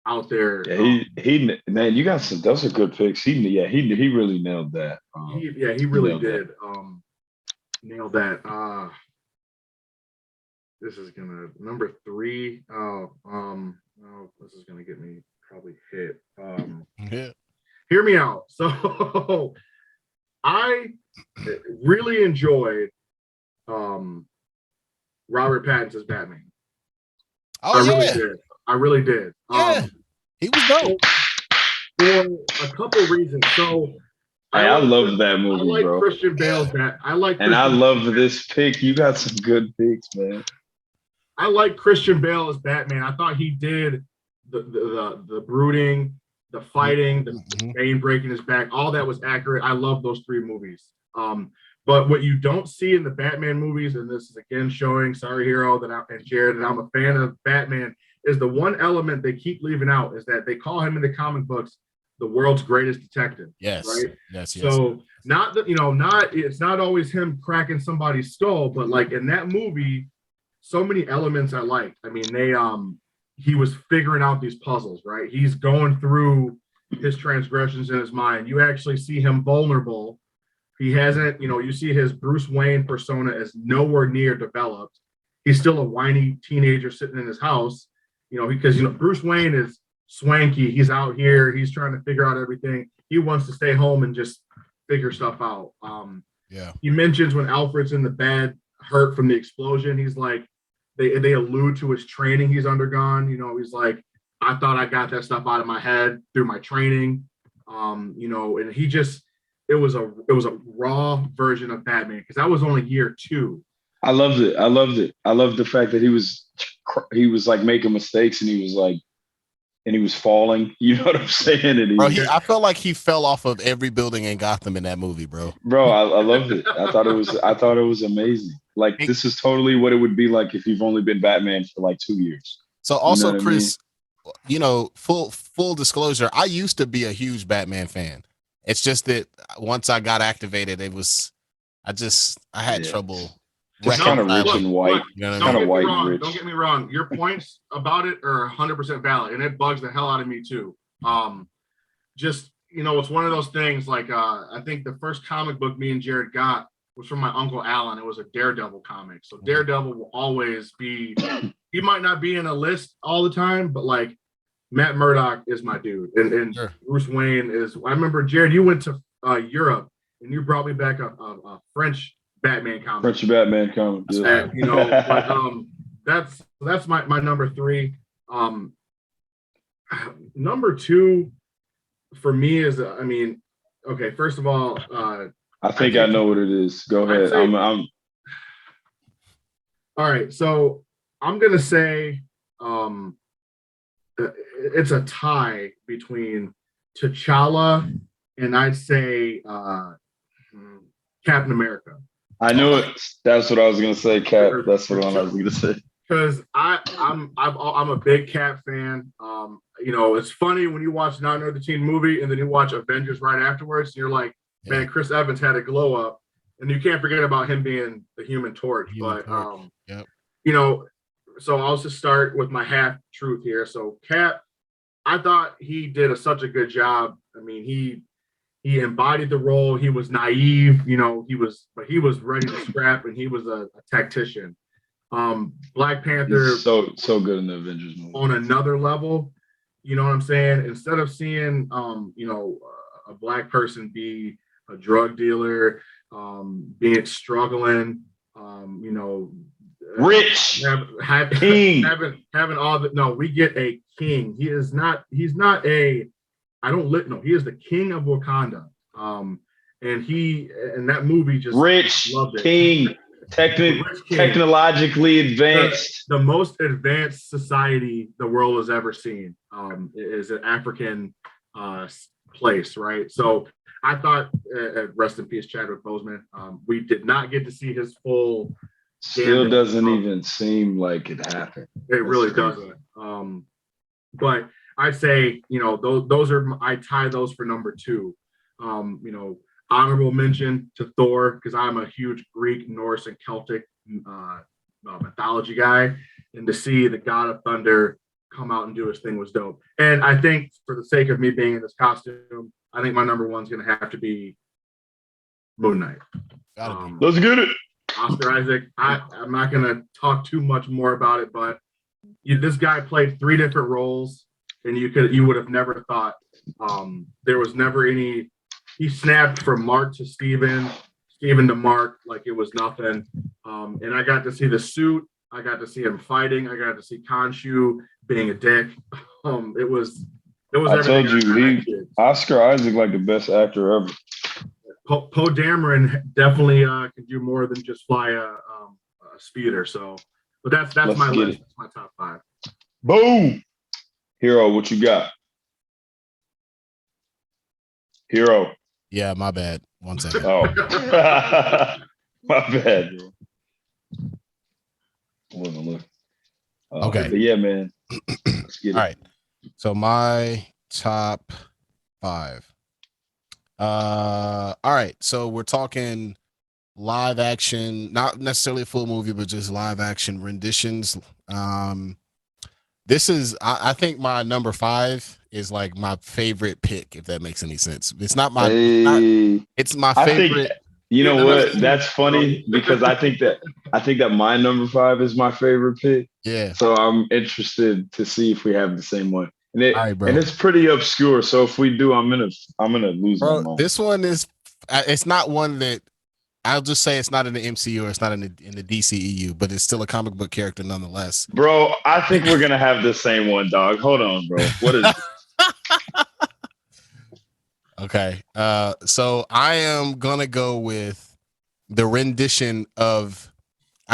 out there. Yeah, he man, you got some. Those are good picks. He really nailed that. He really did. Nailed that. This is gonna number 3. This is gonna get me probably hit. Hear me out. So I really enjoyed Robert Pattinson's Batman. I really did. He was dope for a couple of reasons. So I love that movie, I like bro. Christian Bale's Bat. I love this pick. You got some good picks, man. I like Christian Bale as Batman. I thought he did the brooding, the fighting, the Bane breaking his back. All that was accurate. I love those 3 movies. But what you don't see in the Batman movies, and this is again showing, sorry, Hir-O, and Jared, that I'm a fan of Batman, is the one element they keep leaving out is that they call him in the comic books the world's greatest detective. Yes. Right. Yes. So not that it's not always him cracking somebody's skull, but like in that movie, so many elements I liked. I mean, he was figuring out these puzzles, right? He's going through his transgressions in his mind. You actually see him vulnerable. He hasn't, you see his Bruce Wayne persona is nowhere near developed. He's still a whiny teenager sitting in his house, because Bruce Wayne is swanky. He's out here. He's trying to figure out everything. He wants to stay home and just figure stuff out. He mentions when Alfred's in the bed, hurt from the explosion. He's like, they allude to his training he's undergone. He's like, I thought I got that stuff out of my head through my training. And he just, it was a raw version of Batman because that was only year 2. I loved it. I loved the fact that he was like making mistakes and he was like and he was falling. You know what I'm saying? And Bro, I felt like he fell off of every building in Gotham in that movie, bro. bro, I loved it. I thought it was amazing. Like this is totally what it would be like if you've only been Batman for like 2 years. So also, you know Chris, you know, full disclosure, I used to be a huge Batman fan. It's just that once I got activated, I had trouble. Just kind of rich and white. You know what I Kind mean? of white and rich. Don't get me wrong. Your points about it are 100% valid, and it bugs the hell out of me too. Just, you know, it's one of those things. Like, I think the first comic book me and Jared got was from my uncle Alan. It was a Daredevil comic. So Daredevil will always be. He might not be in a list all the time, but like Matt Murdock is my dude, and Sure. Bruce Wayne is. I remember, Jared, you went to Europe and you brought me back a French Batman comic. French Batman comic. Yeah. You know, but that's my number 3. Number 2 for me is, I mean, okay, first of all, I think I know what it is. Go ahead. I'm all right. So I'm gonna say it's a tie between T'Challa and I'd say Captain America. I knew it. That's what I was gonna say, Cap. That's what I was gonna say. Because I'm a big Cap fan. You know, it's funny when you watch Not Another Teen Movie and then you watch Avengers right afterwards. And you're like, man, Chris Evans had a glow up, and you can't forget about him being the Human Torch. You know, so I'll just start with my half truth here. So Cap, I thought he did such a good job. I mean, he embodied the role. He was naive, you know, he was ready to scrap, and he was a tactician. Black Panther, he's so good in the Avengers movie. On another level, you know what I'm saying? Instead of seeing, you know, a black person be a drug dealer, being struggling, you know, rich, having all the, no, we get a king. He's not a, he is the king of Wakanda. And that movie just rich loved it. King. Technologically advanced, the most advanced society the world has ever seen is an African place, right? So I thought, rest in peace, Chadwick Boseman. We did not get to see his full. Still doesn't even seem like it happened. It really doesn't. But I'd say, you know, those are, I tie those for number 2. You know, honorable mention to Thor, because I'm a huge Greek, Norse, and Celtic mythology guy, and to see the God of Thunder come out and do his thing was dope. And I think, for the sake of me being in this costume, I think my number 1 is going to have to be Moon Knight. Let's get it. Oscar Isaac. I'm not going to talk too much more about it, but this guy played 3 different roles, and you would have never thought there was never any. He snapped from Mark to Steven to Mark like it was nothing. And I got to see the suit. I got to see him fighting. I got to see Khonshu being a dick. It was. I told you, Oscar Isaac like the best actor ever. Poe Dameron definitely can do more than just fly a speeder. So, but that's my list. That's my top 5. Boom. Hir-O, what you got? Hir-O. Yeah, my bad. One second. Oh, my bad. Look. Okay. But yeah, man. Let's get it. All right. So my top 5. All right. So we're talking live action, not necessarily a full movie, but just live action renditions. This is, I think my number 5 is like my favorite pick, if that makes any sense. It's not my, it's my favorite. You know what? That's funny because I think that my number 5 is my favorite pick. Yeah. So I'm interested to see if we have the same one. And and it's pretty obscure. So if we do, I'm gonna lose my mind. This one is, it's not one that, I'll just say it's not in the MCU or it's not in the DCEU, but it's still a comic book character nonetheless. Bro, I think we're gonna have the same one, dog. Hold on, bro. What is it? Okay. So I am gonna go with the rendition of,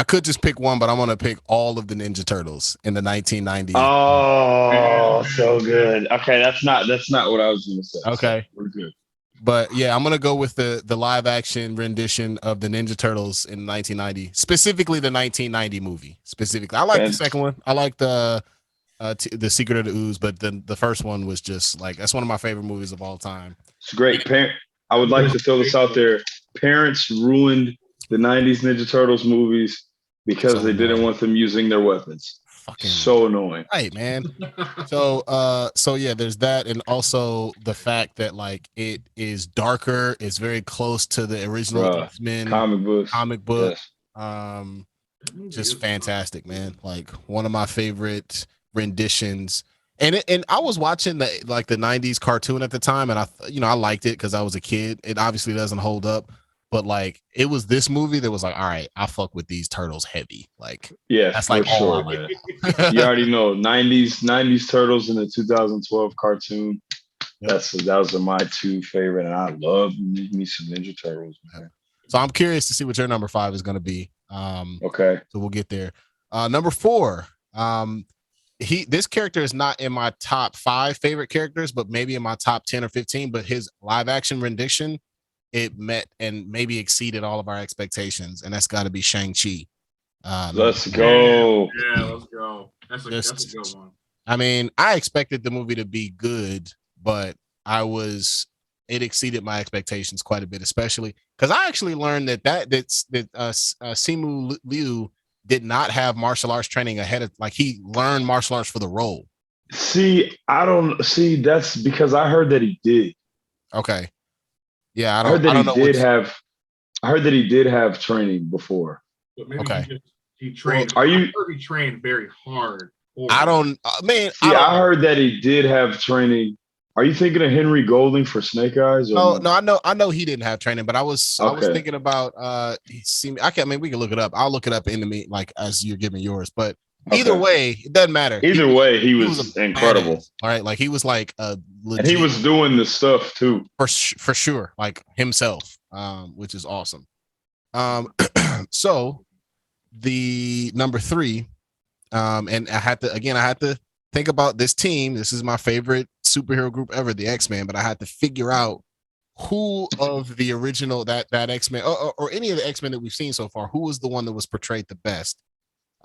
I could just pick one, but I'm gonna pick all of the Ninja Turtles in the 1990s. Oh, so good. Okay, that's not what I was gonna say. Okay, so we're good. But yeah, I'm gonna go with the live action rendition of the Ninja Turtles in 1990, specifically the 1990 movie. Specifically, I like the second one. I like the Secret of the Ooze, but the first one was just like that's one of my favorite movies of all time. It's great. I would like to throw this out there. Parents ruined the 90s Ninja Turtles movies because they didn't want them using their weapons. Fucking so annoying. Right, man. So yeah, there's that, and also the fact that like it is darker, it's very close to the original X-Men comic book. Yes. Just fantastic, man. Like one of my favorite renditions. And I was watching the 90s cartoon at the time, and I liked it because I was a kid. It obviously doesn't hold up, but like it was this movie that was like, all right, I fuck with these turtles heavy. Like, yeah, that's like sure, man. You already know 90s turtles in the 2012 cartoon. Yep. Those are my two favorite, and I love me some Ninja Turtles, man. So I'm curious to see what your number 5 is going to be. Okay, so we'll get there. Number 4. This character is not in my top 5 favorite characters, but maybe in my top 10 or 15. But his live action rendition, it met and maybe exceeded all of our expectations, and that's got to be Shang-Chi. Let's go. Yeah, let's go. That's a good one. I mean, I expected the movie to be good, but it exceeded my expectations quite a bit, especially because I actually learned that Simu Liu did not have martial arts training ahead of, like, he learned martial arts for the role. That's because I heard that he did. Okay. Yeah, I heard that he did have training before. But maybe he trained. Well, he trained very hard. I heard that he did have training. Are you thinking of Henry Golding for Snake Eyes? No, I know he didn't have training, but I was thinking about we can look it up. I'll look it up in the meet, like as you're giving yours. But either way, it doesn't matter. Either way, he was incredible. Badass, all right, like he was like a legit, and he was doing the stuff too for sure, like himself, which is awesome. So the number 3, and I had to think about this team. This is my favorite superhero group ever, the X-Men, but I had to figure out who of the original that X-Men or any of the X-Men that we've seen so far, who was the one that was portrayed the best.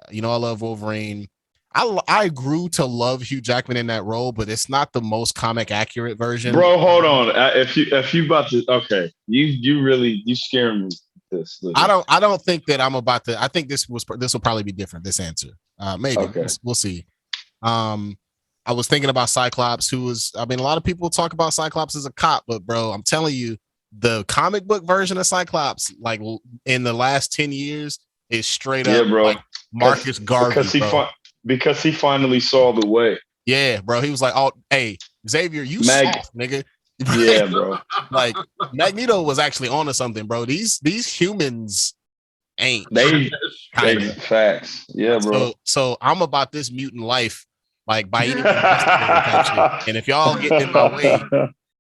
I love Wolverine. I grew to love Hugh Jackman in that role, but it's not the most comic accurate version. Bro, hold on. If you about to, okay, you scaring me. I don't think that I'm about to. I think this will probably be different. This answer, maybe we'll see. I was thinking about Cyclops, a lot of people talk about Cyclops as a cop, but bro, I'm telling you, the comic book version of Cyclops, like in the last 10 years, is straight up, bro. Like Marcus Garvey, because he finally saw the way. Yeah, bro. He was like, "Oh, hey, Xavier, you soft, nigga." Yeah, bro. Like Magneto was actually onto something, bro. These humans ain't. They facts. Yeah, bro. So I'm about this mutant life, like by any means. And if y'all get in my way,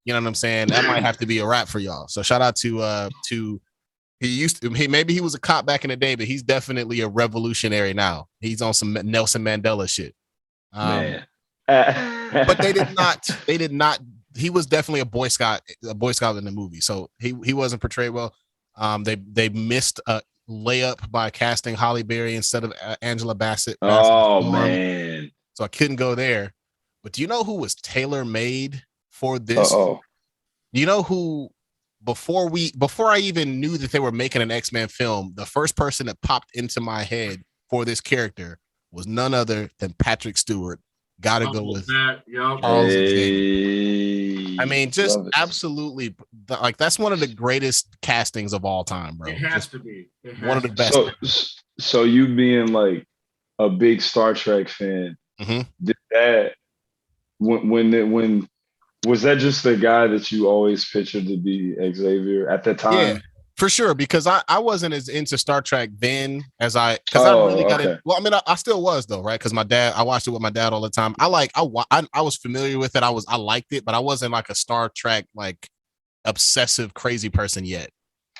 you know what I'm saying? That might have to be a wrap for y'all. So shout out to maybe he was a cop back in the day, but he's definitely a revolutionary now. He's on some Nelson Mandela shit. Man. But they did not. He was definitely a Boy Scout in the movie. So he wasn't portrayed well. They missed a layup by casting Halle Berry instead of Angela Bassett. Oh man. So I couldn't go there. But do you know who was tailor-made for this? You know who, before I even knew that they were making an X-Men film, the first person that popped into my head for this character was none other than Patrick Stewart. Gotta go with Charles Xavier. I mean, just absolutely, like, that's one of the greatest castings of all time, bro. It has to be. One of the best. So you being like a big Star Trek fan, did that when was that just the guy that you always pictured to be Xavier at the time? Yeah, for sure, because I wasn't as into Star Trek then as I really got it. Well, I mean, I still was though, right? Because I watched it with my dad all the time. I was familiar with it. I liked it, but I wasn't like a Star Trek like obsessive crazy person yet.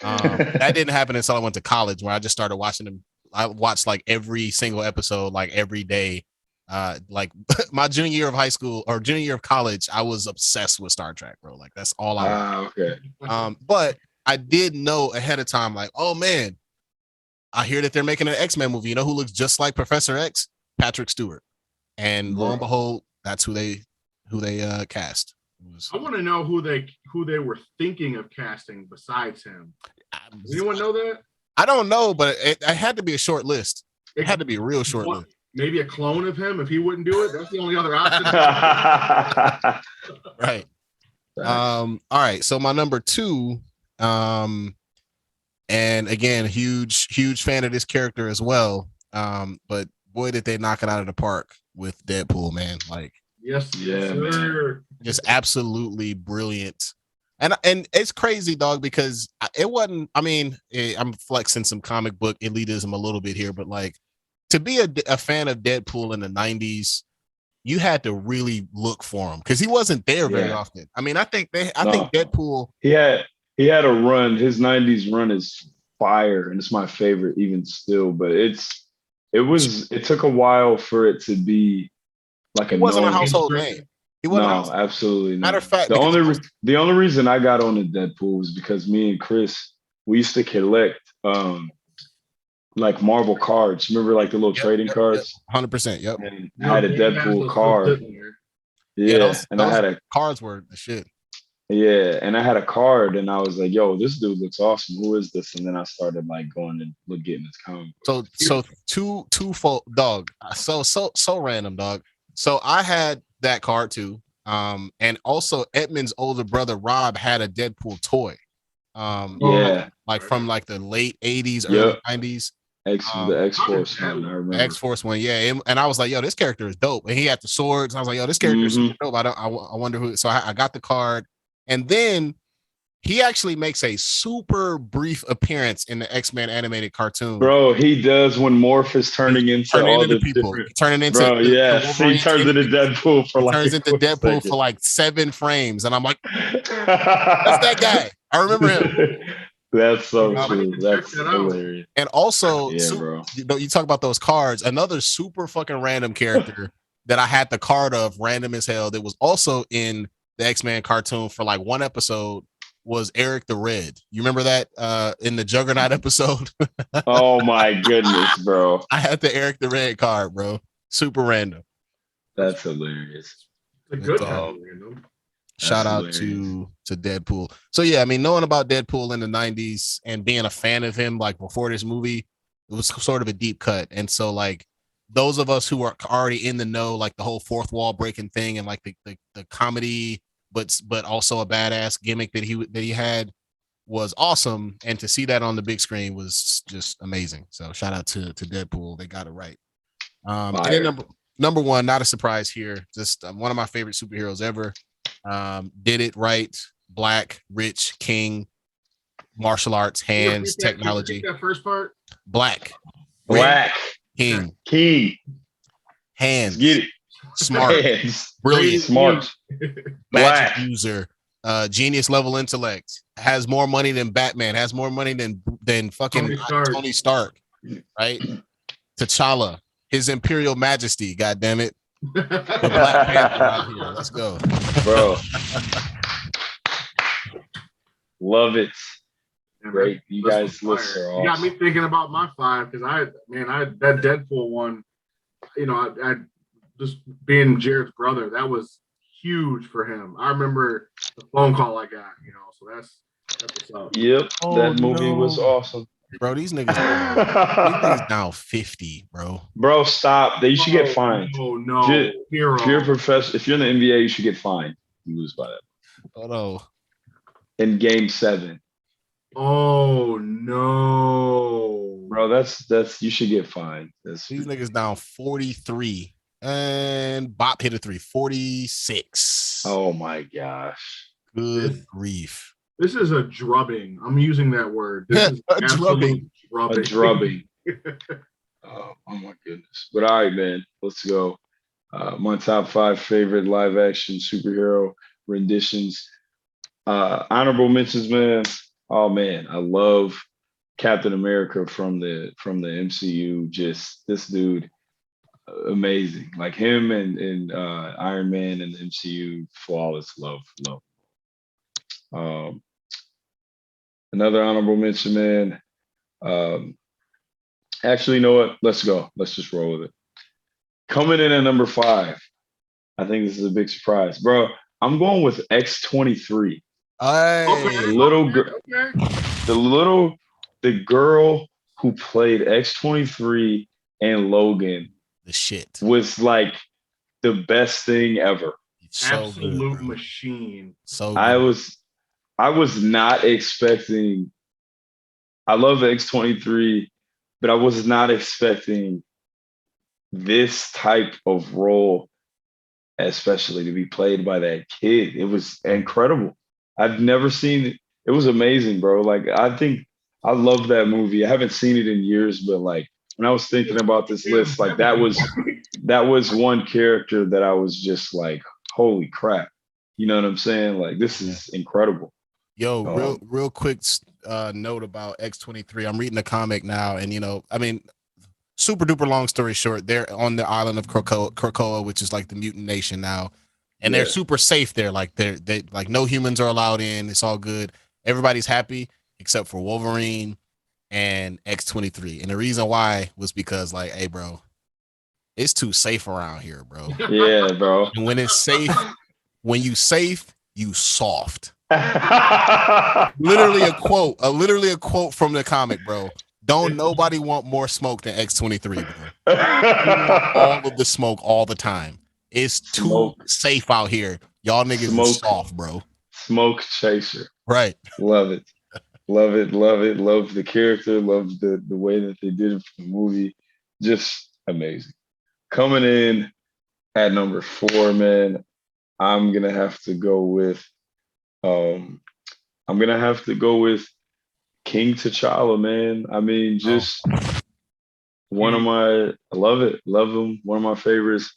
That didn't happen until I went to college, where I just started watching them watched like every single episode, like every day. Like my junior year of high school or junior year of college, I was obsessed with Star Trek, bro. Like that's all I Okay. But I did know ahead of time, like, oh man, I hear that they're making an X-Men movie. You know who looks just like Professor X? Patrick Stewart. And lo and behold, that's who they cast. I want to know who they were thinking of casting besides him. Does anyone know that? I don't know, but it had to be a short list. It had to be a real short list. Maybe a clone of him if he wouldn't do it. That's the only other option. Right. All right. So my number 2, and again, huge fan of this character as well. But boy, did they knock it out of the park with Deadpool, man. Like, yes, sir. Just absolutely brilliant. And it's crazy, dog, because it wasn't, I mean, I'm flexing some comic book elitism a little bit here, but like to be a fan of Deadpool in the 90s, you had to really look for him because he wasn't there very often. I mean, I think Deadpool. He had a run. His 90s run is fire, and it's my favorite even still, but it took a while for it to be like it wasn't a household name. No, absolutely not. Matter of fact, the only reason I got on the Deadpool was because me and Chris, we used to collect like Marvel cards. Remember like the little trading cards? 100%. Yep. And I had a Deadpool card. And I had cards were the shit. Yeah, and I had a card, and I was like, "Yo, this dude looks awesome. Who is this?" And then I started like going and getting his comic. So twofold, dog. So random, dog. So I had that card too. And also Edmund's older brother Rob had a Deadpool toy. Like from like the late 80s, early 90s. The X-Force one, I remember. X-Force one, yeah. And I was like, yo, this character is dope. And he had the swords. And I was like, yo, this character is super dope. I wonder who. So I got the card. And then he actually makes a super brief appearance in the X-Men animated cartoon. Bro, he does when Morph is turning into all the people. Turning into he turns into Deadpool for turns into Deadpool for like 7 frames. And I'm like, that's that guy. I remember him. That's so true. That's hilarious. And also, you talk about those cards. Another super fucking random character that I had the card of, random as hell, that was also in the X-Men cartoon for like one episode, was Eric the Red. You remember that in the Juggernaut episode? Oh my goodness, bro. I had the Eric the Red card, bro. Super random. That's hilarious. A good random. Shout out to Deadpool. So yeah, I mean, knowing about Deadpool in the 90s and being a fan of him like before this movie, it was sort of a deep cut. And so like those of us who are already in the know, like the whole fourth wall breaking thing and like the comedy, but also a badass gimmick that he had was awesome. And to see that on the big screen was just amazing. So shout out to Deadpool. They got it right. And then number 1, not a surprise here. Just one of my favorite superheroes ever. Did it right. Black, rich, king, martial arts, hands, technology. That first part. Black, king, hands. Get it. Smart, brilliant, smart, magic user, genius level intellect, has more money than Batman, has more money than fucking Tony Stark, right? T'Challa, his Imperial Majesty, god damn it. The Black Panther out here. Let's go. Bro. Love it. Great. You guys lists are awesome. You got me thinking about my 5 because I that Deadpool one, I just being Jared's brother, that was huge for him. I remember the phone call I got, so that's what's up. Yep. That movie was awesome. Bro, these niggas now 50, bro. Bro, stop. You should get fined. Oh no. Hir-O. If you're a professional, if you're in the NBA, you should get fined. You lose by that. Oh no. In game 7. Oh no. Bro, that's you should get fined. These niggas down 43. And Bop hit a 3. 46. Oh my gosh. Good grief. This is a drubbing. I'm using that word. This is a drubbing. A drubbing. Oh my goodness. But all right, man. Let's go. My top 5 favorite live action superhero renditions. Honorable mentions, man. Oh man, I love Captain America from the MCU. Just this dude, amazing. Like him and Iron Man and the MCU, flawless. Love. Um, Another honorable mention, man. Um, Actually, you know what? Let's go. Let's just roll with it. Coming in at number 5. I think this is a big surprise, bro. I'm going with X-23. Okay, The Hey, little girl, okay. the girl who played X-23 and Logan the shit. was like the best thing ever. So good, Absolute bro. machine. So I good. was I was not expecting. I love X-23, but I was not expecting this type of role, especially to be played by that kid. It was incredible. I've never seen it. It was amazing, bro. Like I think I love that movie. I haven't seen it in years, but like when I was thinking about this list, like that was one character that I was just like, holy crap. You know what I'm saying? Like this Yeah. is incredible. Yo, Um, real quick note about X-23. I'm reading the comic now, and I mean, super duper long story short, they're on the island of Krakoa, which is like the mutant nation now, and they're yeah. super safe there. Like they like no humans are allowed in. It's all good. Everybody's happy except for Wolverine and X-23. And the reason why was because like, hey, bro, it's too safe around here, bro. Yeah, bro. And when it's safe, when you safe, you soft. Literally a quote from the comic, bro. Don't nobody want more smoke than X-23, bro. You want all of the smoke all the time. It's too Smoke, safe out here. Y'all niggas is smoke, soft, bro. smoke chaser. Right. Love it. Love it. Love it. Love the character. Love the way that they did it for the movie. Just amazing. Coming in at number 4, man, I'm gonna have to go with um I'm gonna have to go with King T'Challa, man. I mean, Oh, just one of my I love it. Love him. One of my favorites.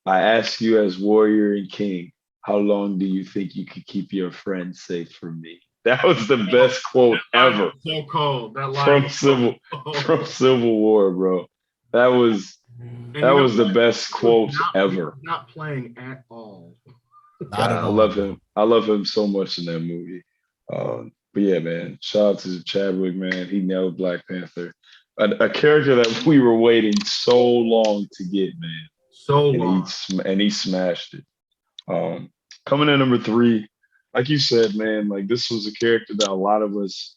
I ask you as warrior and king, how long do you think you could keep your friends safe from me? That was the best quote That line ever was so cold. That line from was so From cold. Civil War, bro. That was And that you know was the what? best quote He was ever. not playing at all. not at I all, love bro. him. I love him so much in that movie. But yeah, man, shout out to Chadwick, man. He nailed Black Panther, a character that we were waiting so long to get, man, So and long. he smashed it. Coming in number 3, like you said, man, like this was a character that a lot of us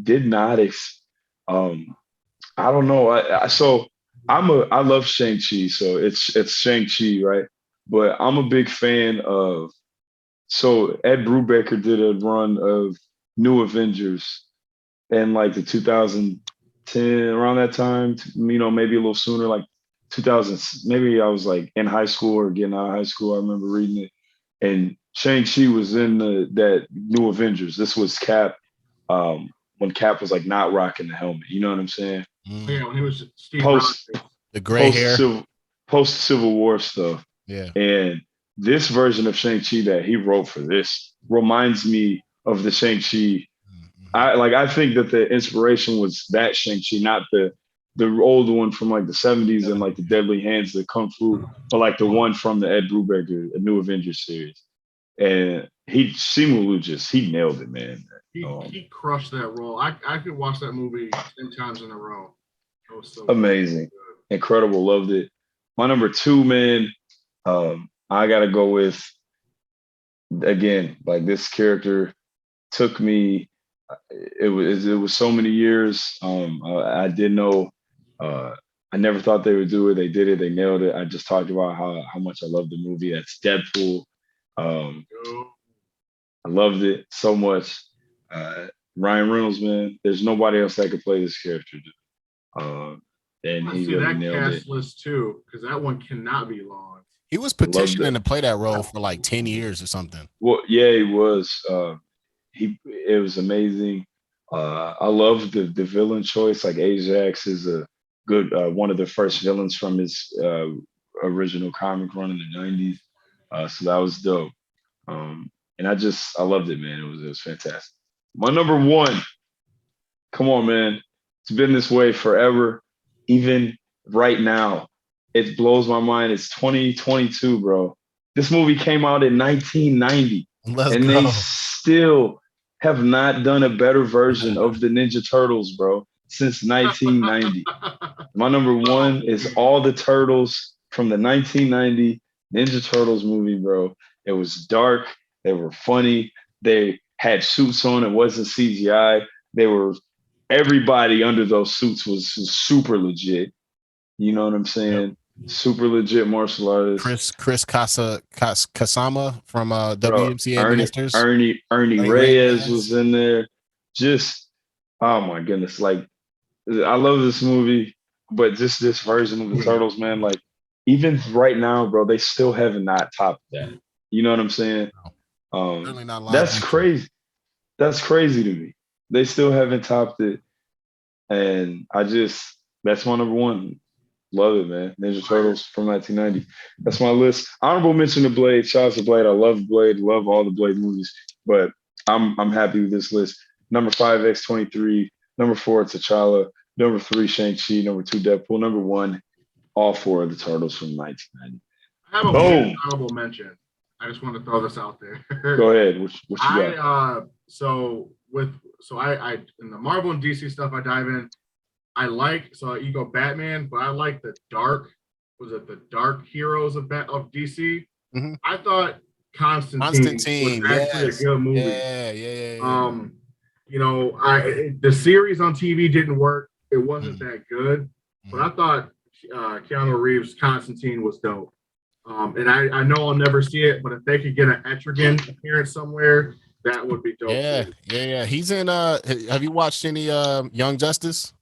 did not. Um, I don't know. I love Shang Chi, so it's Shang Chi, right? But I'm a big fan of. So Ed Brubaker did a run of New Avengers in like the 2010 around that time. Maybe a little sooner, like 2000. Maybe I was like in high school or getting out of high school. I remember reading it, and Shang Chi was in that New Avengers. This was Cap, when Cap was like not rocking the helmet. You know what I'm saying? Yeah, when he was Steve Post Rogers. The gray post hair. Civil War stuff. Yeah. And this version of Shang-Chi that he wrote for this reminds me of the Shang-Chi. I think that the inspiration was that Shang-Chi, not the older one from like the 70s and like the Deadly Hands, the Kung Fu, but like the one from the Ed Brubaker, the New Avengers series. And Simu Liu he nailed it, man. He crushed that role. I could watch that movie 10 times in a row. It was so Amazing. Incredible. Loved it. My number 2, man, I gotta go with, again, like this character took me. It was so many years. I didn't know. I never thought they would do it. They did it. They nailed it. I just talked about how much I love the movie. That's Deadpool. Um, good. I loved it so much. Ryan Reynolds, man, there's nobody else that could play this character. And I he see really that nailed it. cast list too, because that one cannot be long. He was I loved petitioning it. to play that role for like 10 years or something. Well, yeah, he was. It was amazing. I love the villain choice. Like Ajax is a good one of the first villains from his original comic run in the '90s. So that was dope. And I loved it, man. It was fantastic. My number 1, Come on, man. It's been this way forever. Even right now, it blows my mind. It's 2022, bro. This movie came out in 1990, Let's and go. they still have not done a better version of the Ninja Turtles, bro, since 1990. My number one is all the Turtles from the 1990 Ninja Turtles movie, bro. It was dark. They were funny. They had suits on. It wasn't CGI. They were everybody under those suits was super legit. You know what I'm saying? Yep. Super legit martial artists. Chris Kasama from Bro, WMCA Masters. Ernie Reyes was in there. Just oh my goodness. Like I love this movie, but just this version of the Turtles, man, like even right now, bro, they still have not topped that. You know what I'm saying? That's crazy. That's crazy to me. They still haven't topped it. And that's my number one. Love it, man. Ninja Turtles from 1990. That's my list. Honorable mention to Blade. Shout out to Blade. I love Blade. Love all the Blade movies. But I'm happy with this list. Number 5, X-23. Number 4, T'Challa. Number 3, Shang-Chi. Number 2, Deadpool. Number 1, all 4 of the Turtles from 1990. I have a honorable mention. I just want to throw this out there. Go ahead. What you got? I in the Marvel and DC stuff I dive in. You go Batman, but I like the dark heroes of DC. Mm-hmm. I thought Constantine was actually a good movie. Yeah. The series on TV didn't work. It wasn't that good, but I thought Keanu Reeves' Constantine was dope. And I know I'll never see it, but if they could get an Etrigan appearance somewhere, that would be dope. Yeah. He's in. Have you watched any Young Justice?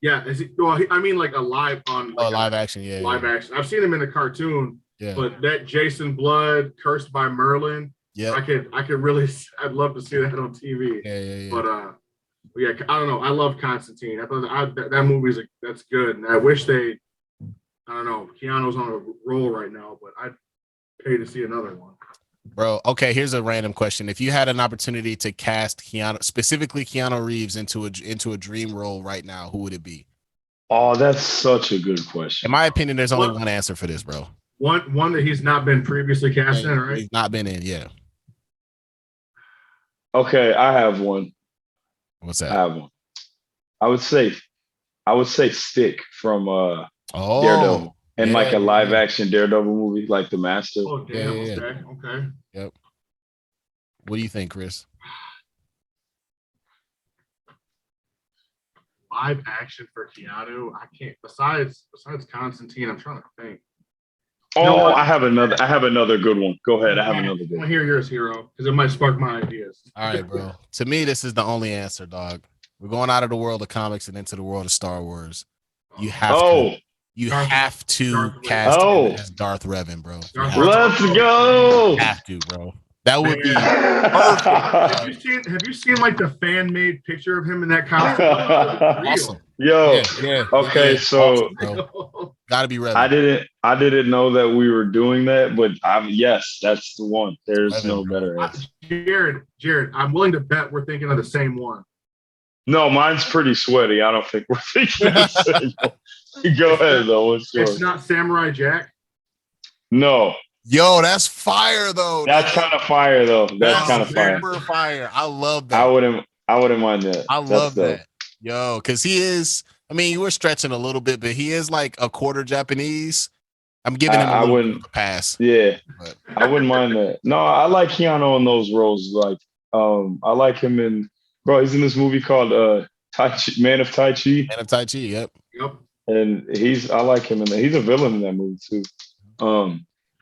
Yeah, like a live on live action. Live action. I've seen him in the cartoon. Yeah. But that Jason Blood, Cursed by Merlin. Yeah. I could really. I'd love to see that on TV. Yeah. But I don't know. I love Constantine. I thought that movie's that's good, and I wish they. I don't know. Keanu's on a roll right now, but I'd pay to see another one. Bro, okay, here's a random question. If you had an opportunity to cast specifically Keanu Reeves into a dream role right now, who would it be? Oh, that's such a good question. In my opinion, there's only one answer for this, bro. One that he's not been previously cast in, right? He's not been in, yeah. Okay, I have one. What's that? I have one. I would say Stick from Daredevil. And like a live action Daredevil movie, like The Master. Oh, damn. Yeah. Okay. Yep. What do you think, Chris? Live action for Keanu? I can't. Besides Constantine, I'm trying to think. Oh, I have another good one. Go ahead. I have another good one. I want to hear yours, Hir-O, because it might spark my ideas. All right, bro. To me, this is the only answer, dog. We're going out of the world of comics and into the world of Star Wars. You have to. You have to cast him as Darth Revan, bro. Let's go. You have to, bro. That would be perfect. Have you seen like the fan made picture of him in that costume? Awesome. Yo. Okay, so awesome, gotta be Revan. I didn't know that we were doing that, but yes, that's the one. There's Revan, no better answer. Jared, I'm willing to bet we're thinking of the same one. No, mine's pretty sweaty. I don't think we're thinking the same one. Go ahead, though. What's yours? It's not Samurai Jack? No. Yo, that's fire, though. That's kind of fire, though. That's kind of fire. Super fire. I love that. I wouldn't mind that. I love that. Yo, because he is, I mean, you were stretching a little bit, but he is like a quarter Japanese. I'm giving him a little bit of a pass. Yeah. But I wouldn't mind that. No, I like Keanu in those roles. Like, I like him in, bro, he's in this movie called Man of Tai Chi. Man of Tai Chi, yep. And I like him in that. He's a villain in that movie too.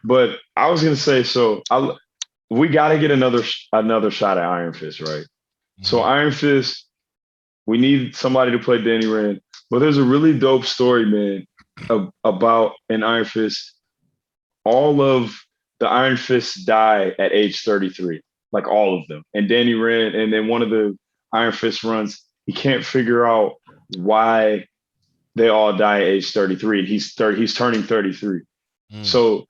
But I was gonna say, we got to get another shot at Iron Fist, right? Mm-hmm. So Iron Fist, we need somebody to play Danny Rand. But there's a really dope story, man, about an Iron Fist. All of the Iron Fists die at age 33, like all of them. And Danny Rand, and then one of the Iron Fist runs, he can't figure out why they all die at age 33, and he's turning 33. So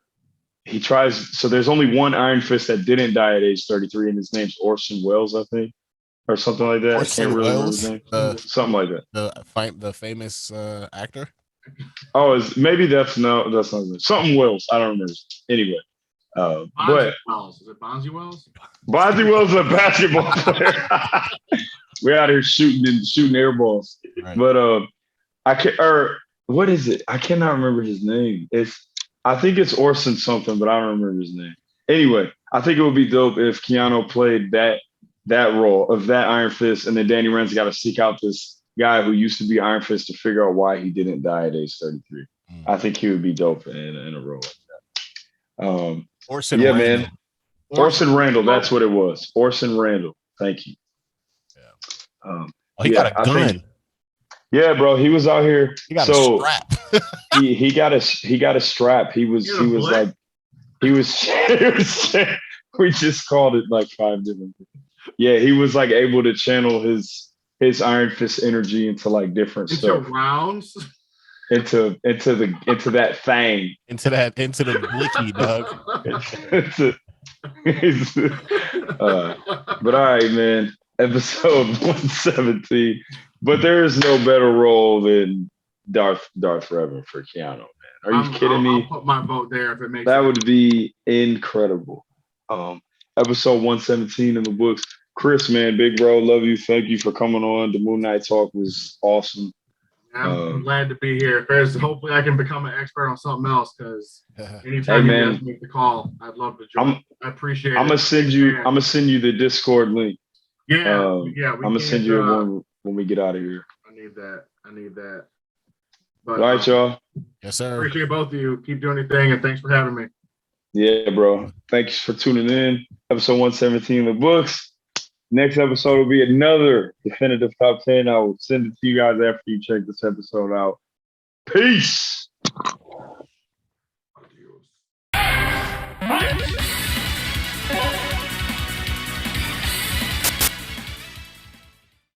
he tries. So there's only one Iron Fist that didn't die at age 33, and his name's Orson Welles, I think. or something like that. I Orson can't really remember Welles, his name. Something like that. the famous actor. Oh, maybe that's not it. Something Wells. I don't remember. Anyway, but Wells. Is it Bonzi Wells? Bonzi Wells is a basketball player. We're out here shooting air balls. Right. But I can what is it? I cannot remember his name. I think it's Orson something, but I don't remember his name. Anyway, I think it would be dope if Keanu played that role of that Iron Fist, and then Danny Rand's got to seek out this guy who used to be Iron Fist to figure out why he didn't die at age 33. I think he would be dope in a role like that. Orson yeah, Randall. man. Orson Randall, that's what it was. Orson Randall. Thank you. Yeah. He got a gun. Yeah, bro. He was out here. He got a strap. he got a strap. He was like we just called it like 5 different things. Yeah, he was like able to channel his Iron Fist energy into like different stuff. Rounds. Into that fang. Into the blicky, dog. But all right, man. Episode 117. But there is no better role than Darth Revan for Keanu, man. Are you kidding me? I'll put my vote there if it makes that sense. Would be incredible. Episode 117 in the books. Chris, man, big bro, love you. Thank you for coming on. The Moon Knight talk was awesome. I'm glad to be here. Hopefully I can become an expert on something else, because anytime you guys make the call, I'd love to join. I appreciate it. I'm gonna send you the Discord link. Yeah. I'm gonna send you one when we get out of here. I need that. But, all right, y'all. Yes, sir. Appreciate both of you. Keep doing your thing, and thanks for having me. Yeah, bro. Thanks for tuning in. Episode 117 in the books. Next episode will be another definitive top 10. I will send it to you guys after you check this episode out. Peace. Adios.